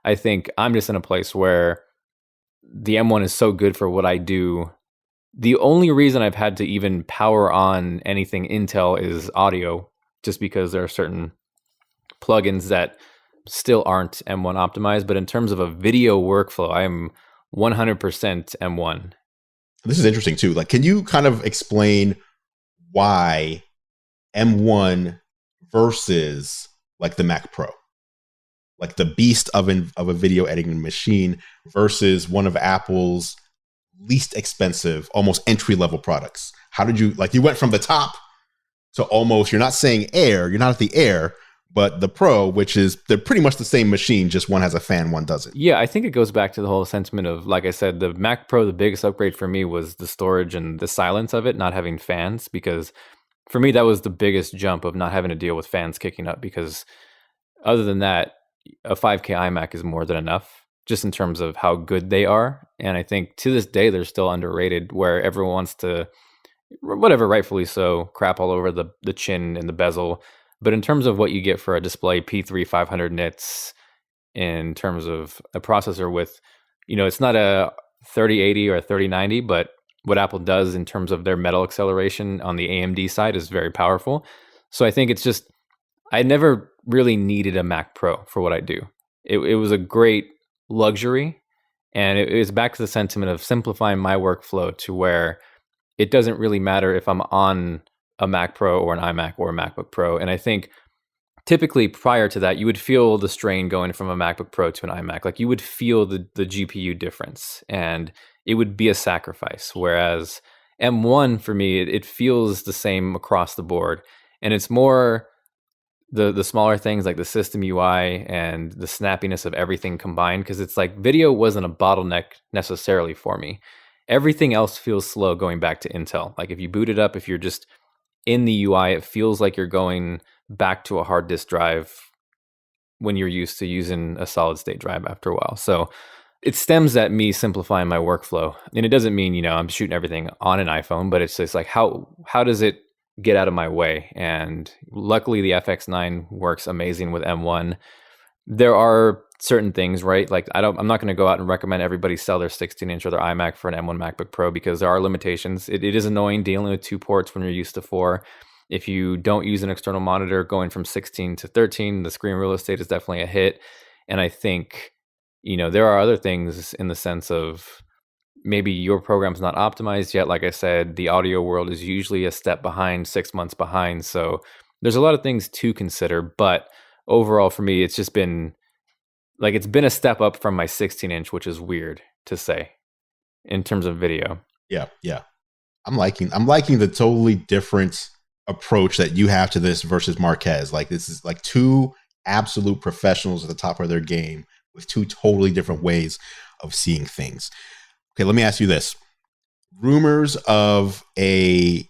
I think I'm just in a place where the M1 is so good for what I do. The only reason I've had to even power on anything Intel is audio, just because there are certain plugins that still aren't M1 optimized. But in terms of a video workflow, I am 100% M1. This is interesting too. Like, can you kind of explain why M1 versus like the Mac Pro? Like the beast of a video editing machine versus one of Apple's least expensive, almost entry-level products. How did you went from the top to almost, you're not saying Air, you're not at the Air, but the Pro, which is, they're pretty much the same machine, just one has a fan, one doesn't. Yeah, I think it goes back to the whole sentiment of, like I said, the Mac Pro, the biggest upgrade for me was the storage and the silence of it, not having fans, because for me, that was the biggest jump of not having to deal with fans kicking up, because other than that, a 5K iMac is more than enough, just in terms of how good they are. And I think to this day, they're still underrated, where everyone wants to, whatever, rightfully so, crap all over the chin and the bezel. But in terms of what you get for a display, P3 500 nits, in terms of a processor with, it's not a 3080 or 3090, but what Apple does in terms of their metal acceleration on the AMD side is very powerful. So I think it's just, I never really needed a Mac Pro for what I do. It was a great luxury, and it was back to the sentiment of simplifying my workflow to where it doesn't really matter if I'm on a Mac Pro or an iMac or a MacBook Pro. And I think typically prior to that, you would feel the strain going from a MacBook Pro to an iMac. Like you would feel the GPU difference, and it would be a sacrifice. Whereas M1 for me, it feels the same across the board, and it's more the smaller things like the system UI and the snappiness of everything combined. Because it's like video wasn't a bottleneck necessarily for me. Everything else feels slow going back to Intel. Like if you boot it up, if you're just in the UI, it feels like you're going back to a hard disk drive when you're used to using a solid state drive after a while. So it stems at me simplifying my workflow. And it doesn't mean, I'm shooting everything on an iPhone, but it's just like, how does it get out of my way? And luckily the FX9 works amazing with M1. There are certain things, right? Like I'm not going to go out and recommend everybody sell their 16-inch or their iMac for an M1 MacBook Pro because there are limitations. It is annoying dealing with 2 ports when you're used to 4. If you don't use an external monitor, going from 16 to 13, the screen real estate is definitely a hit. And I think, there are other things in the sense of maybe your program's not optimized yet. Like I said, the audio world is usually a step behind, 6 months behind. So there's a lot of things to consider. But overall, for me, it's just been like it's been a step up from my 16-inch, which is weird to say in terms of video. Yeah. I'm liking the totally different approach that you have to this versus Marquez. Like this is like 2 absolute professionals at the top of their game with 2 totally different ways of seeing things. Okay, let me ask you this. Rumors of a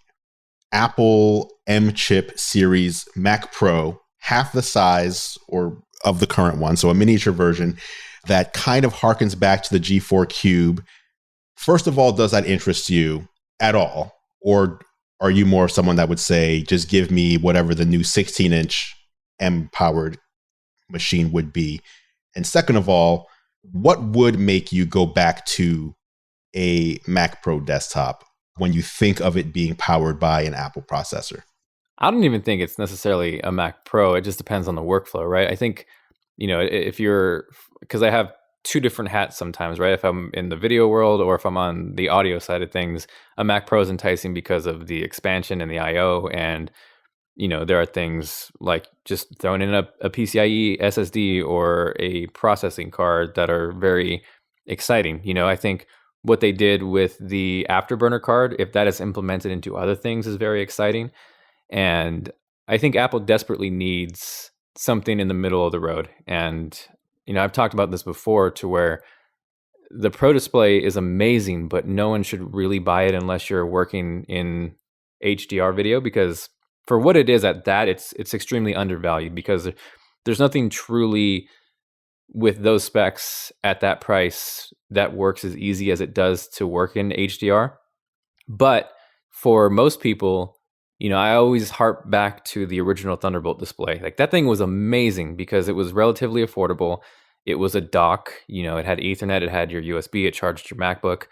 Apple M chip series Mac Pro, half the size or of the current one, so a miniature version that kind of harkens back to the G4 Cube. First of all, does that interest you at all? Or are you more someone that would say, just give me whatever the new 16-inch M-powered machine would be? And second of all, what would make you go back to a Mac Pro desktop when you think of it being powered by an Apple processor? I don't even think it's necessarily a Mac Pro. It just depends on the workflow, right? I think, if you're, because I have 2 different hats sometimes, right? If I'm in the video world or if I'm on the audio side of things, a Mac Pro is enticing because of the expansion and the I/O. And, there are things like just throwing in a PCIe SSD or a processing card that are very exciting. I think what they did with the Afterburner card, if that is implemented into other things, is very exciting. And I think Apple desperately needs something in the middle of the road. And, I've talked about this before to where the Pro Display is amazing, but no one should really buy it unless you're working in HDR video, because for what it is at that, it's extremely undervalued because there's nothing truly with those specs at that price that works as easy as it does to work in HDR. But for most people, I always harp back to the original Thunderbolt display. Like that thing was amazing because it was relatively affordable. It was a dock, it had Ethernet, it had your USB, it charged your MacBook,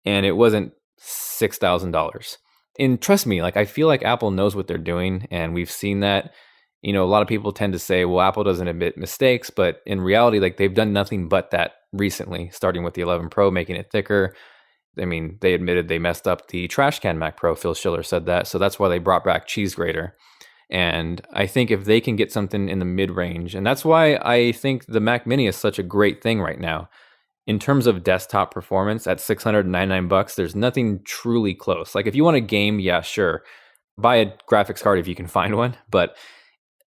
and it wasn't $6,000. And trust me, like I feel like Apple knows what they're doing, and we've seen that. A lot of people tend to say, well, Apple doesn't admit mistakes, but in reality, like they've done nothing but that recently, starting with the 11 Pro, making it thicker. I mean, they admitted they messed up the trash can Mac Pro. Phil Schiller said that. So that's why they brought back Cheese Grater. And I think if they can get something in the mid-range, and that's why I think the Mac Mini is such a great thing right now. In terms of desktop performance at $699, there's nothing truly close. Like if you want a game, yeah, sure. Buy a graphics card if you can find one. But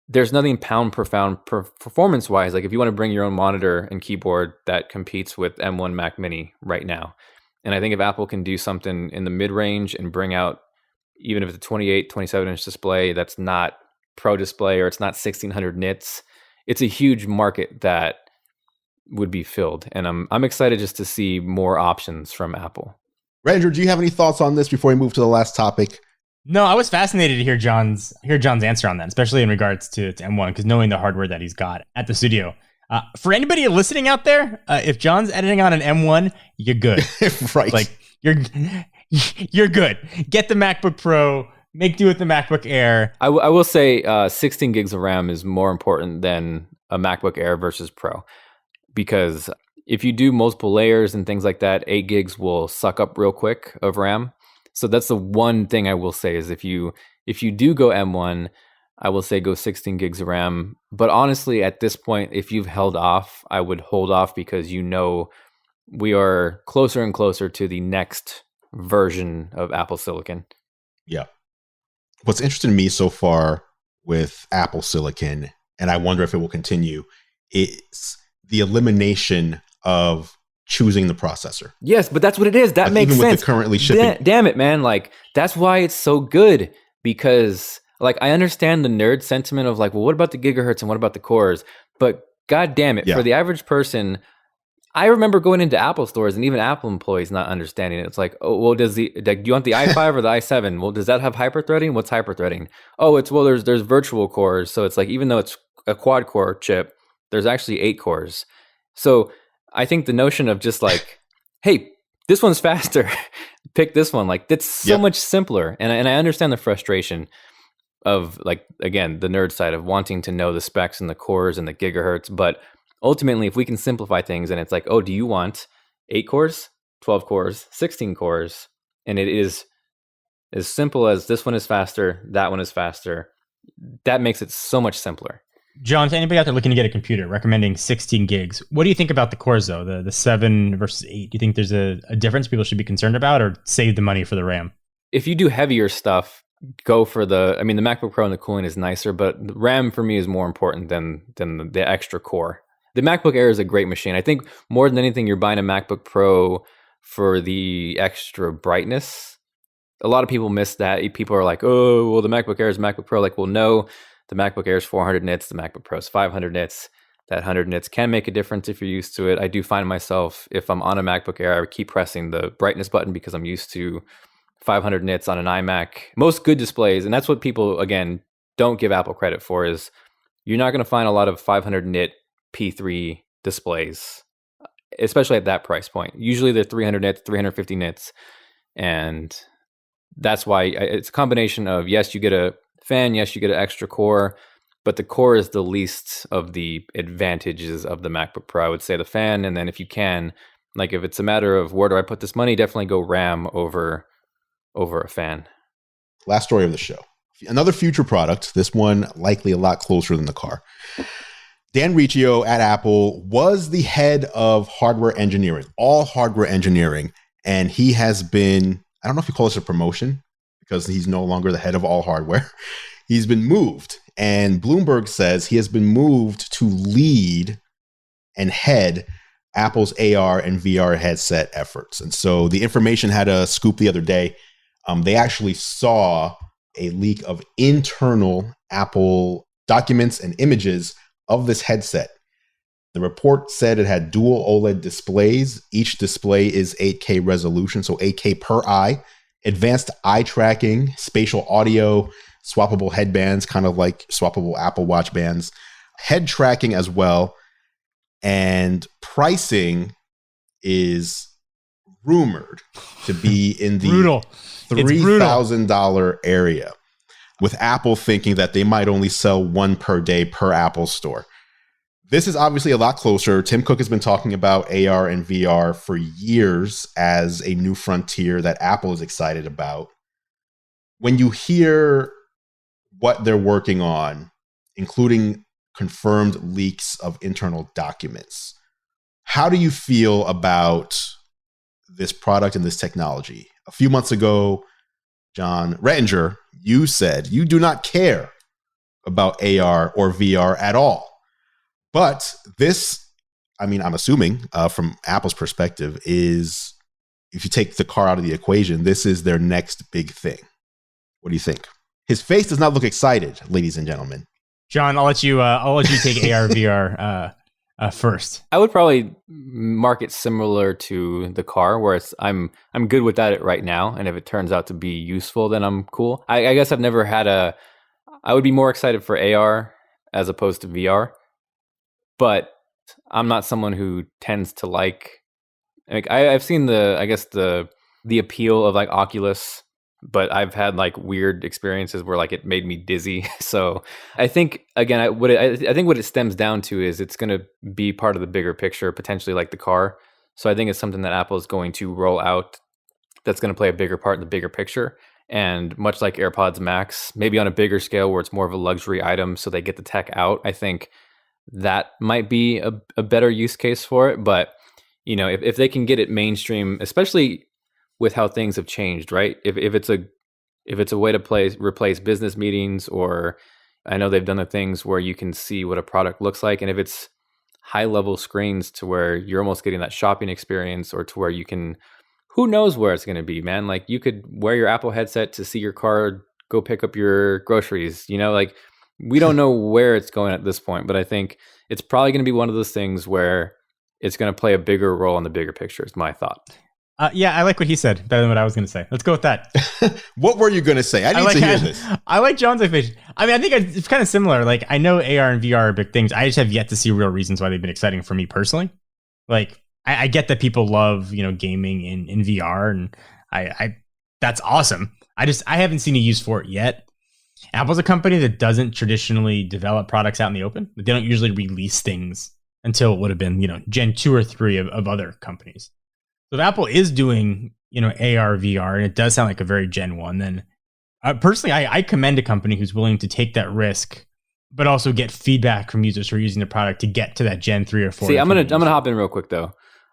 there's nothing pound per pound performance-wise. Like if you want to bring your own monitor and keyboard that competes with M1 Mac Mini right now. And I think if Apple can do something in the mid-range and bring out, even if it's a 28, 27-inch display that's not Pro Display or it's not 1600 nits, it's a huge market that would be filled. And I'm excited just to see more options from Apple. Ranger, do you have any thoughts on this before we move to the last topic? No, I was fascinated to hear John's answer on that, especially in regards to M1, because knowing the hardware that he's got at the studio. For anybody listening out there, if John's editing on an M1, you're good. Right. Like you're good. Get the MacBook Pro. Make do with the MacBook Air. I will say 16 gigs of RAM is more important than a MacBook Air versus Pro, because if you do multiple layers and things like that, 8 gigs will suck up real quick of RAM. So that's the one thing I will say is if you do go M1, I will say go 16 gigs of RAM. But honestly, at this point, if you've held off, I would hold off, because we are closer and closer to the next version of Apple Silicon. Yeah. What's interesting to me so far with Apple Silicon, and I wonder if it will continue, is the elimination of choosing the processor. Yes, but that's what it is. That makes even sense. With the currently shipping. Damn it, man. Like, that's why it's so good, because like I understand the nerd sentiment of like, well, what about the gigahertz and what about the cores? But god damn it, for the average person, I remember going into Apple stores and even Apple employees not understanding it. It's like, oh, well, do you want the i5 or the i7? Well, does that have hyperthreading? What's hyperthreading? Oh, there's virtual cores. So it's like, even though it's a quad core chip, there's actually 8 cores. So I think the notion of just like, hey, this one's faster, pick this one. Like, that's so much simpler. And I understand the frustration of, like, again, the nerd side of wanting to know the specs and the cores and the gigahertz. But ultimately, if we can simplify things and it's like, oh, do you want 8 cores, 12 cores, 16 cores? And it is as simple as this one is faster, that one is faster. That makes it so much simpler. John, to anybody out there looking to get a computer, recommending 16 gigs. What do you think about the cores, though? The 7 versus 8? Do you think there's a difference people should be concerned about, or save the money for the RAM? If you do heavier stuff, go for the MacBook Pro and the cooling is nicer, but the RAM for me is more important than the extra core. The MacBook Air is a great machine. I think more than anything, you're buying a MacBook Pro for the extra brightness. A lot of people miss that. People are like, oh, well, the MacBook Air is MacBook Pro. Like, well, no. The MacBook Air is 400 nits. The MacBook Pro is 500 nits. That 100 nits can make a difference if you're used to it. I do find myself, if I'm on a MacBook Air, I keep pressing the brightness button because I'm used to 500 nits on an iMac. Most good displays, and that's what people, again, don't give Apple credit for, is you're not going to find a lot of 500 nit P3 displays, especially at that price point. Usually they're 300 nits, 350 nits. And that's why it's a combination of, yes, you get a fan, yes, you get an extra core, but the core is the least of the advantages of the MacBook Pro. I would say the fan, and then if you can, like, if it's a matter of where do I put this money, definitely go RAM over a fan. Last story of the show. Another future product, this one likely a lot closer than the car. Dan Riccio at Apple was the head of hardware engineering, all hardware engineering, and he has been, I don't know if you call this a promotion, because he's no longer the head of all hardware. He's been moved, and Bloomberg says he has been moved to lead and head Apple's AR and VR headset efforts. And so the information had a scoop the other day. They actually saw a leak of internal Apple documents and images of this headset. The report said it had dual OLED displays. Each display is 8K resolution, so 8K per eye. Advanced eye tracking, spatial audio, swappable headbands, kind of like swappable Apple Watch bands, head tracking as well. And pricing is rumored to be in the $3,000 area, with Apple thinking that they might only sell one per day per Apple store. This is obviously a lot closer. Tim Cook has been talking about AR and VR for years as a new frontier that Apple is excited about. When you hear what they're working on, including confirmed leaks of internal documents, how do you feel about this product and this technology? A few months ago, John Rettinger, you said you do not care about AR or VR at all. But this, I mean, I'm assuming from Apple's perspective, is if you take the car out of the equation, this is their next big thing. What do you think? His face does not look excited, ladies and gentlemen. John, I'll let you take AR VR first. I would probably mark it similar to the car, where I'm good with that right now, and if it turns out to be useful, then I'm cool. I guess I've never had I would be more excited for AR as opposed to VR. But I'm not someone who tends to like I've seen the appeal of like Oculus, but I've had like weird experiences where like it made me dizzy. So I think again, I think what it stems down to is it's going to be part of the bigger picture, potentially like the car. So I think it's something that Apple is going to roll out that's going to play a bigger part in the bigger picture. And much like AirPods Max, maybe on a bigger scale where it's more of a luxury item, so they get the tech out. I think that might be a better use case for it. But if they can get it mainstream, especially with how things have changed, right? If it's a way to replace business meetings, or I know they've done the things where you can see what a product looks like, and if it's high level screens to where you're almost getting that shopping experience, or to where you can, who knows where it's going to be, man? Like you could wear your Apple headset to see your car go pick up your groceries, like we don't know where it's going at this point, but I think it's probably going to be one of those things where it's going to play a bigger role in the bigger picture is my thought. Yeah, I like what he said better than what I was going to say. Let's go with that. What were you going to say? I need to hear this. I like John's explanation. I mean, I think it's kind of similar. Like, I know AR and VR are big things. I just have yet to see real reasons why they've been exciting for me personally. Like, I get that people love, gaming in VR, and I that's awesome. I haven't seen a use for it yet. Apple's a company that doesn't traditionally develop products out in the open. They don't usually release things until it would have been, Gen 2 or 3 of other companies. So if Apple is doing, AR, VR, and it does sound like a very Gen 1, then personally, I commend a company who's willing to take that risk, but also get feedback from users who are using the product to get to that Gen 3 or 4. See, I'm gonna hop in real quick though.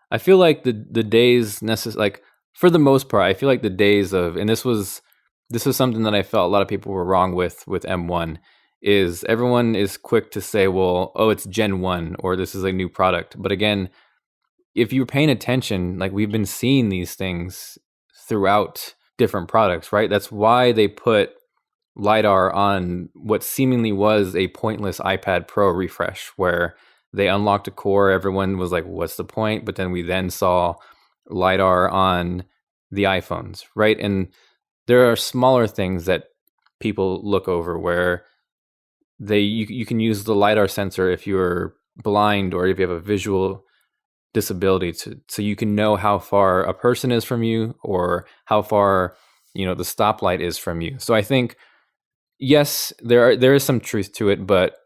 I feel like the days like for the most part, I feel like the days of, and this was something that I felt a lot of people were wrong with M1, is everyone is quick to say, well, oh, it's Gen 1 or this is a new product. But again, if you're paying attention, like we've been seeing these things throughout different products, right? That's why they put LiDAR on what seemingly was a pointless iPad Pro refresh, where they unlocked a core. Everyone was like, what's the point? But then we then saw LiDAR on the iPhones, right? And there are smaller things that people look over where you can use the LiDAR sensor if you're blind or if you have a visual disability so you can know how far a person is from you or how far the stoplight is from you. So I think yes, there is some truth to it, but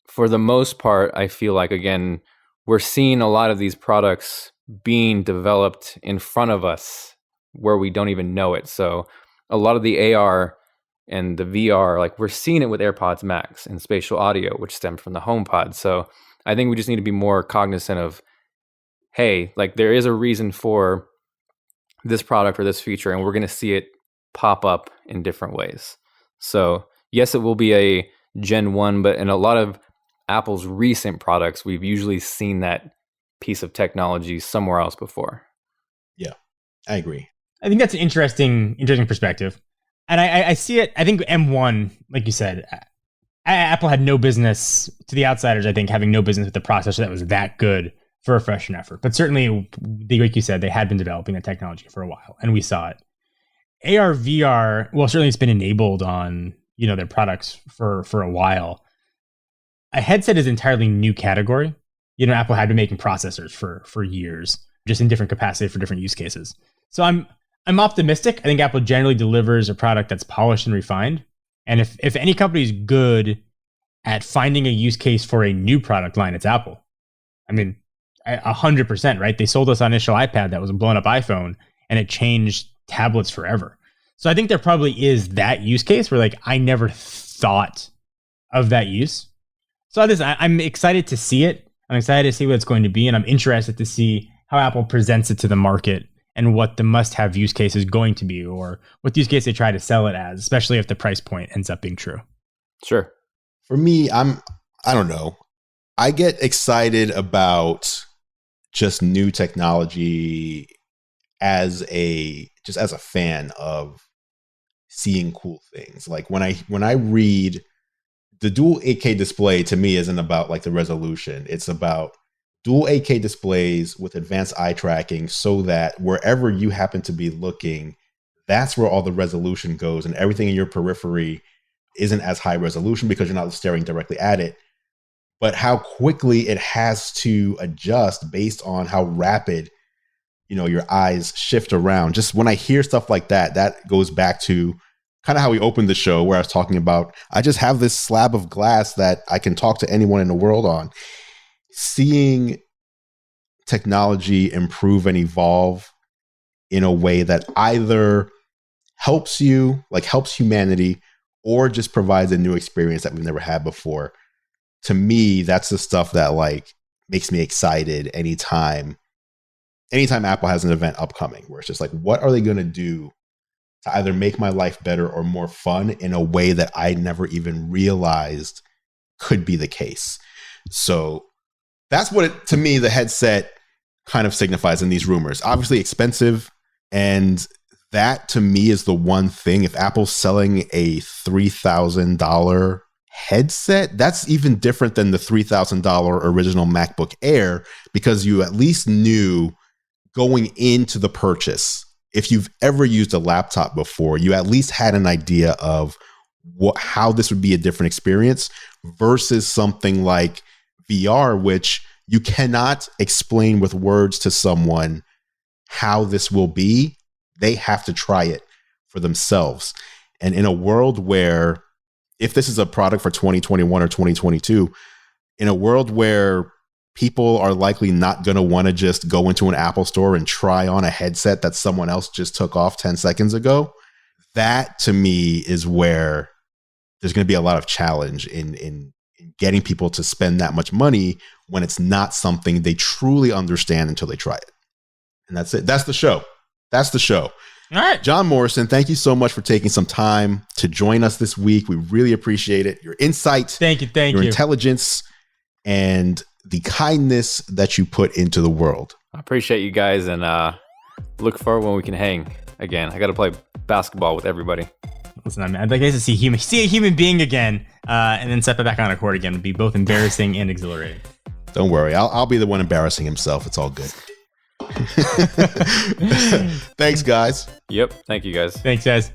for the most part, I feel like again we're seeing a lot of these products being developed in front of us where we don't even know it. So a lot of the AR and the VR, like we're seeing it with AirPods Max and spatial audio, which stemmed from the HomePod. So I think we just need to be more cognizant of, hey, like there is a reason for this product or this feature, and we're going to see it pop up in different ways. So yes, it will be a Gen 1, but in a lot of Apple's recent products, we've usually seen that piece of technology somewhere else before. Yeah, I agree. I think that's an interesting perspective. And I see it. I think M1, like you said, Apple had no business, to the outsiders, I think, having no business with the processor that was that good for a fresh and effort. But certainly, like you said, they had been developing that technology for a while, and we saw it. AR, VR, well, certainly it's been enabled on their products for a while. A headset is an entirely new category. Apple had been making processors for years, just in different capacity for different use cases. So I'm optimistic. I think Apple generally delivers a product that's polished and refined. And if any company is good at finding a use case for a new product line, it's Apple. I mean, 100%, right? They sold us an initial iPad that was a blown up iPhone, and it changed tablets forever. So I think there probably is that use case where like I never thought of that use. So I'm excited to see it. I'm excited to see what it's going to be, and I'm interested to see how Apple presents it to the market and what the must-have use case is going to be, or what use case they try to sell it as, especially if the price point ends up being true. Sure. For me, I don't know. I get excited about just new technology as a fan of seeing cool things. Like when I read the dual 8K display, to me isn't about like the resolution. It's about dual 8K displays with advanced eye tracking so that wherever you happen to be looking, that's where all the resolution goes, and everything in your periphery isn't as high resolution because you're not staring directly at it. but how quickly it has to adjust based on how rapid, your eyes shift around. Just when I hear stuff like that, that goes back to kind of how we opened the show, where I was talking about, I just have this slab of glass that I can talk to anyone in the world on. Seeing technology improve and evolve in a way that either helps you, like helps humanity, or just provides a new experience that we've never had before. To me, that's the stuff that like makes me excited anytime Apple has an event upcoming, where it's just like, what are they going to do to either make my life better or more fun in a way that I never even realized could be the case? So that's what to me, the headset kind of signifies in these rumors. Obviously expensive. And that to me is the one thing. If Apple's selling a $3,000 headset, that's even different than the $3,000 original MacBook Air, because you at least knew going into the purchase, if you've ever used a laptop before, you at least had an idea of how this would be a different experience versus something like VR, which you cannot explain with words to someone how this will be. They have to try it for themselves. And in a world where, if this is a product for 2021 or 2022, in a world where people are likely not going to want to just go into an Apple store and try on a headset that someone else just took off 10 seconds ago, that to me is where there's going to be a lot of challenge in getting people to spend that much money when it's not something they truly understand until they try it. And that's it. That's the show. All right. John Morrison, thank you so much for taking some time to join us this week. We really appreciate it. Your insight. Thank you. Your intelligence and the kindness that you put into the world. I appreciate you guys, and look forward when we can hang again. I got to play basketball with everybody. Listen, I'd like to see a human being again, and then step it back on a court again would be both embarrassing and exhilarating. Don't worry, I'll be the one embarrassing himself. It's all good. Thanks, guys. Yep. Thank you, guys. Thanks, guys.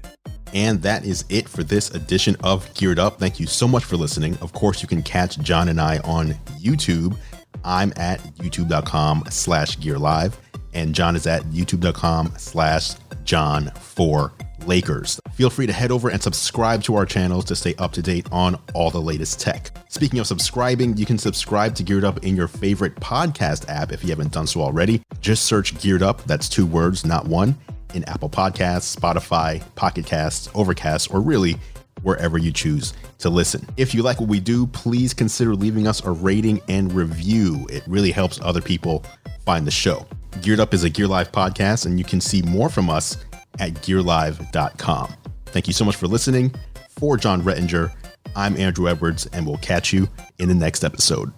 And that is it for this edition of Geared Up. Thank you so much for listening. Of course, you can catch John and I on YouTube. I'm at youtube.com/gearlive, and John is at youtube.com/John4Lakers. Feel free to head over and subscribe to our channels to stay up to date on all the latest tech. Speaking of subscribing, you can subscribe to Geared Up in your favorite podcast app if you haven't done so already. Just search Geared Up, that's 2 words, not one, in Apple Podcasts, Spotify, Pocket Casts, Overcast, or really wherever you choose to listen. If you like what we do, please consider leaving us a rating and review. It really helps other people find the show. Geared Up is a Gear Live podcast, and you can see more from us at gearlive.com. Thank you so much for listening. For John Rettinger, I'm Andrew Edwards, and we'll catch you in the next episode.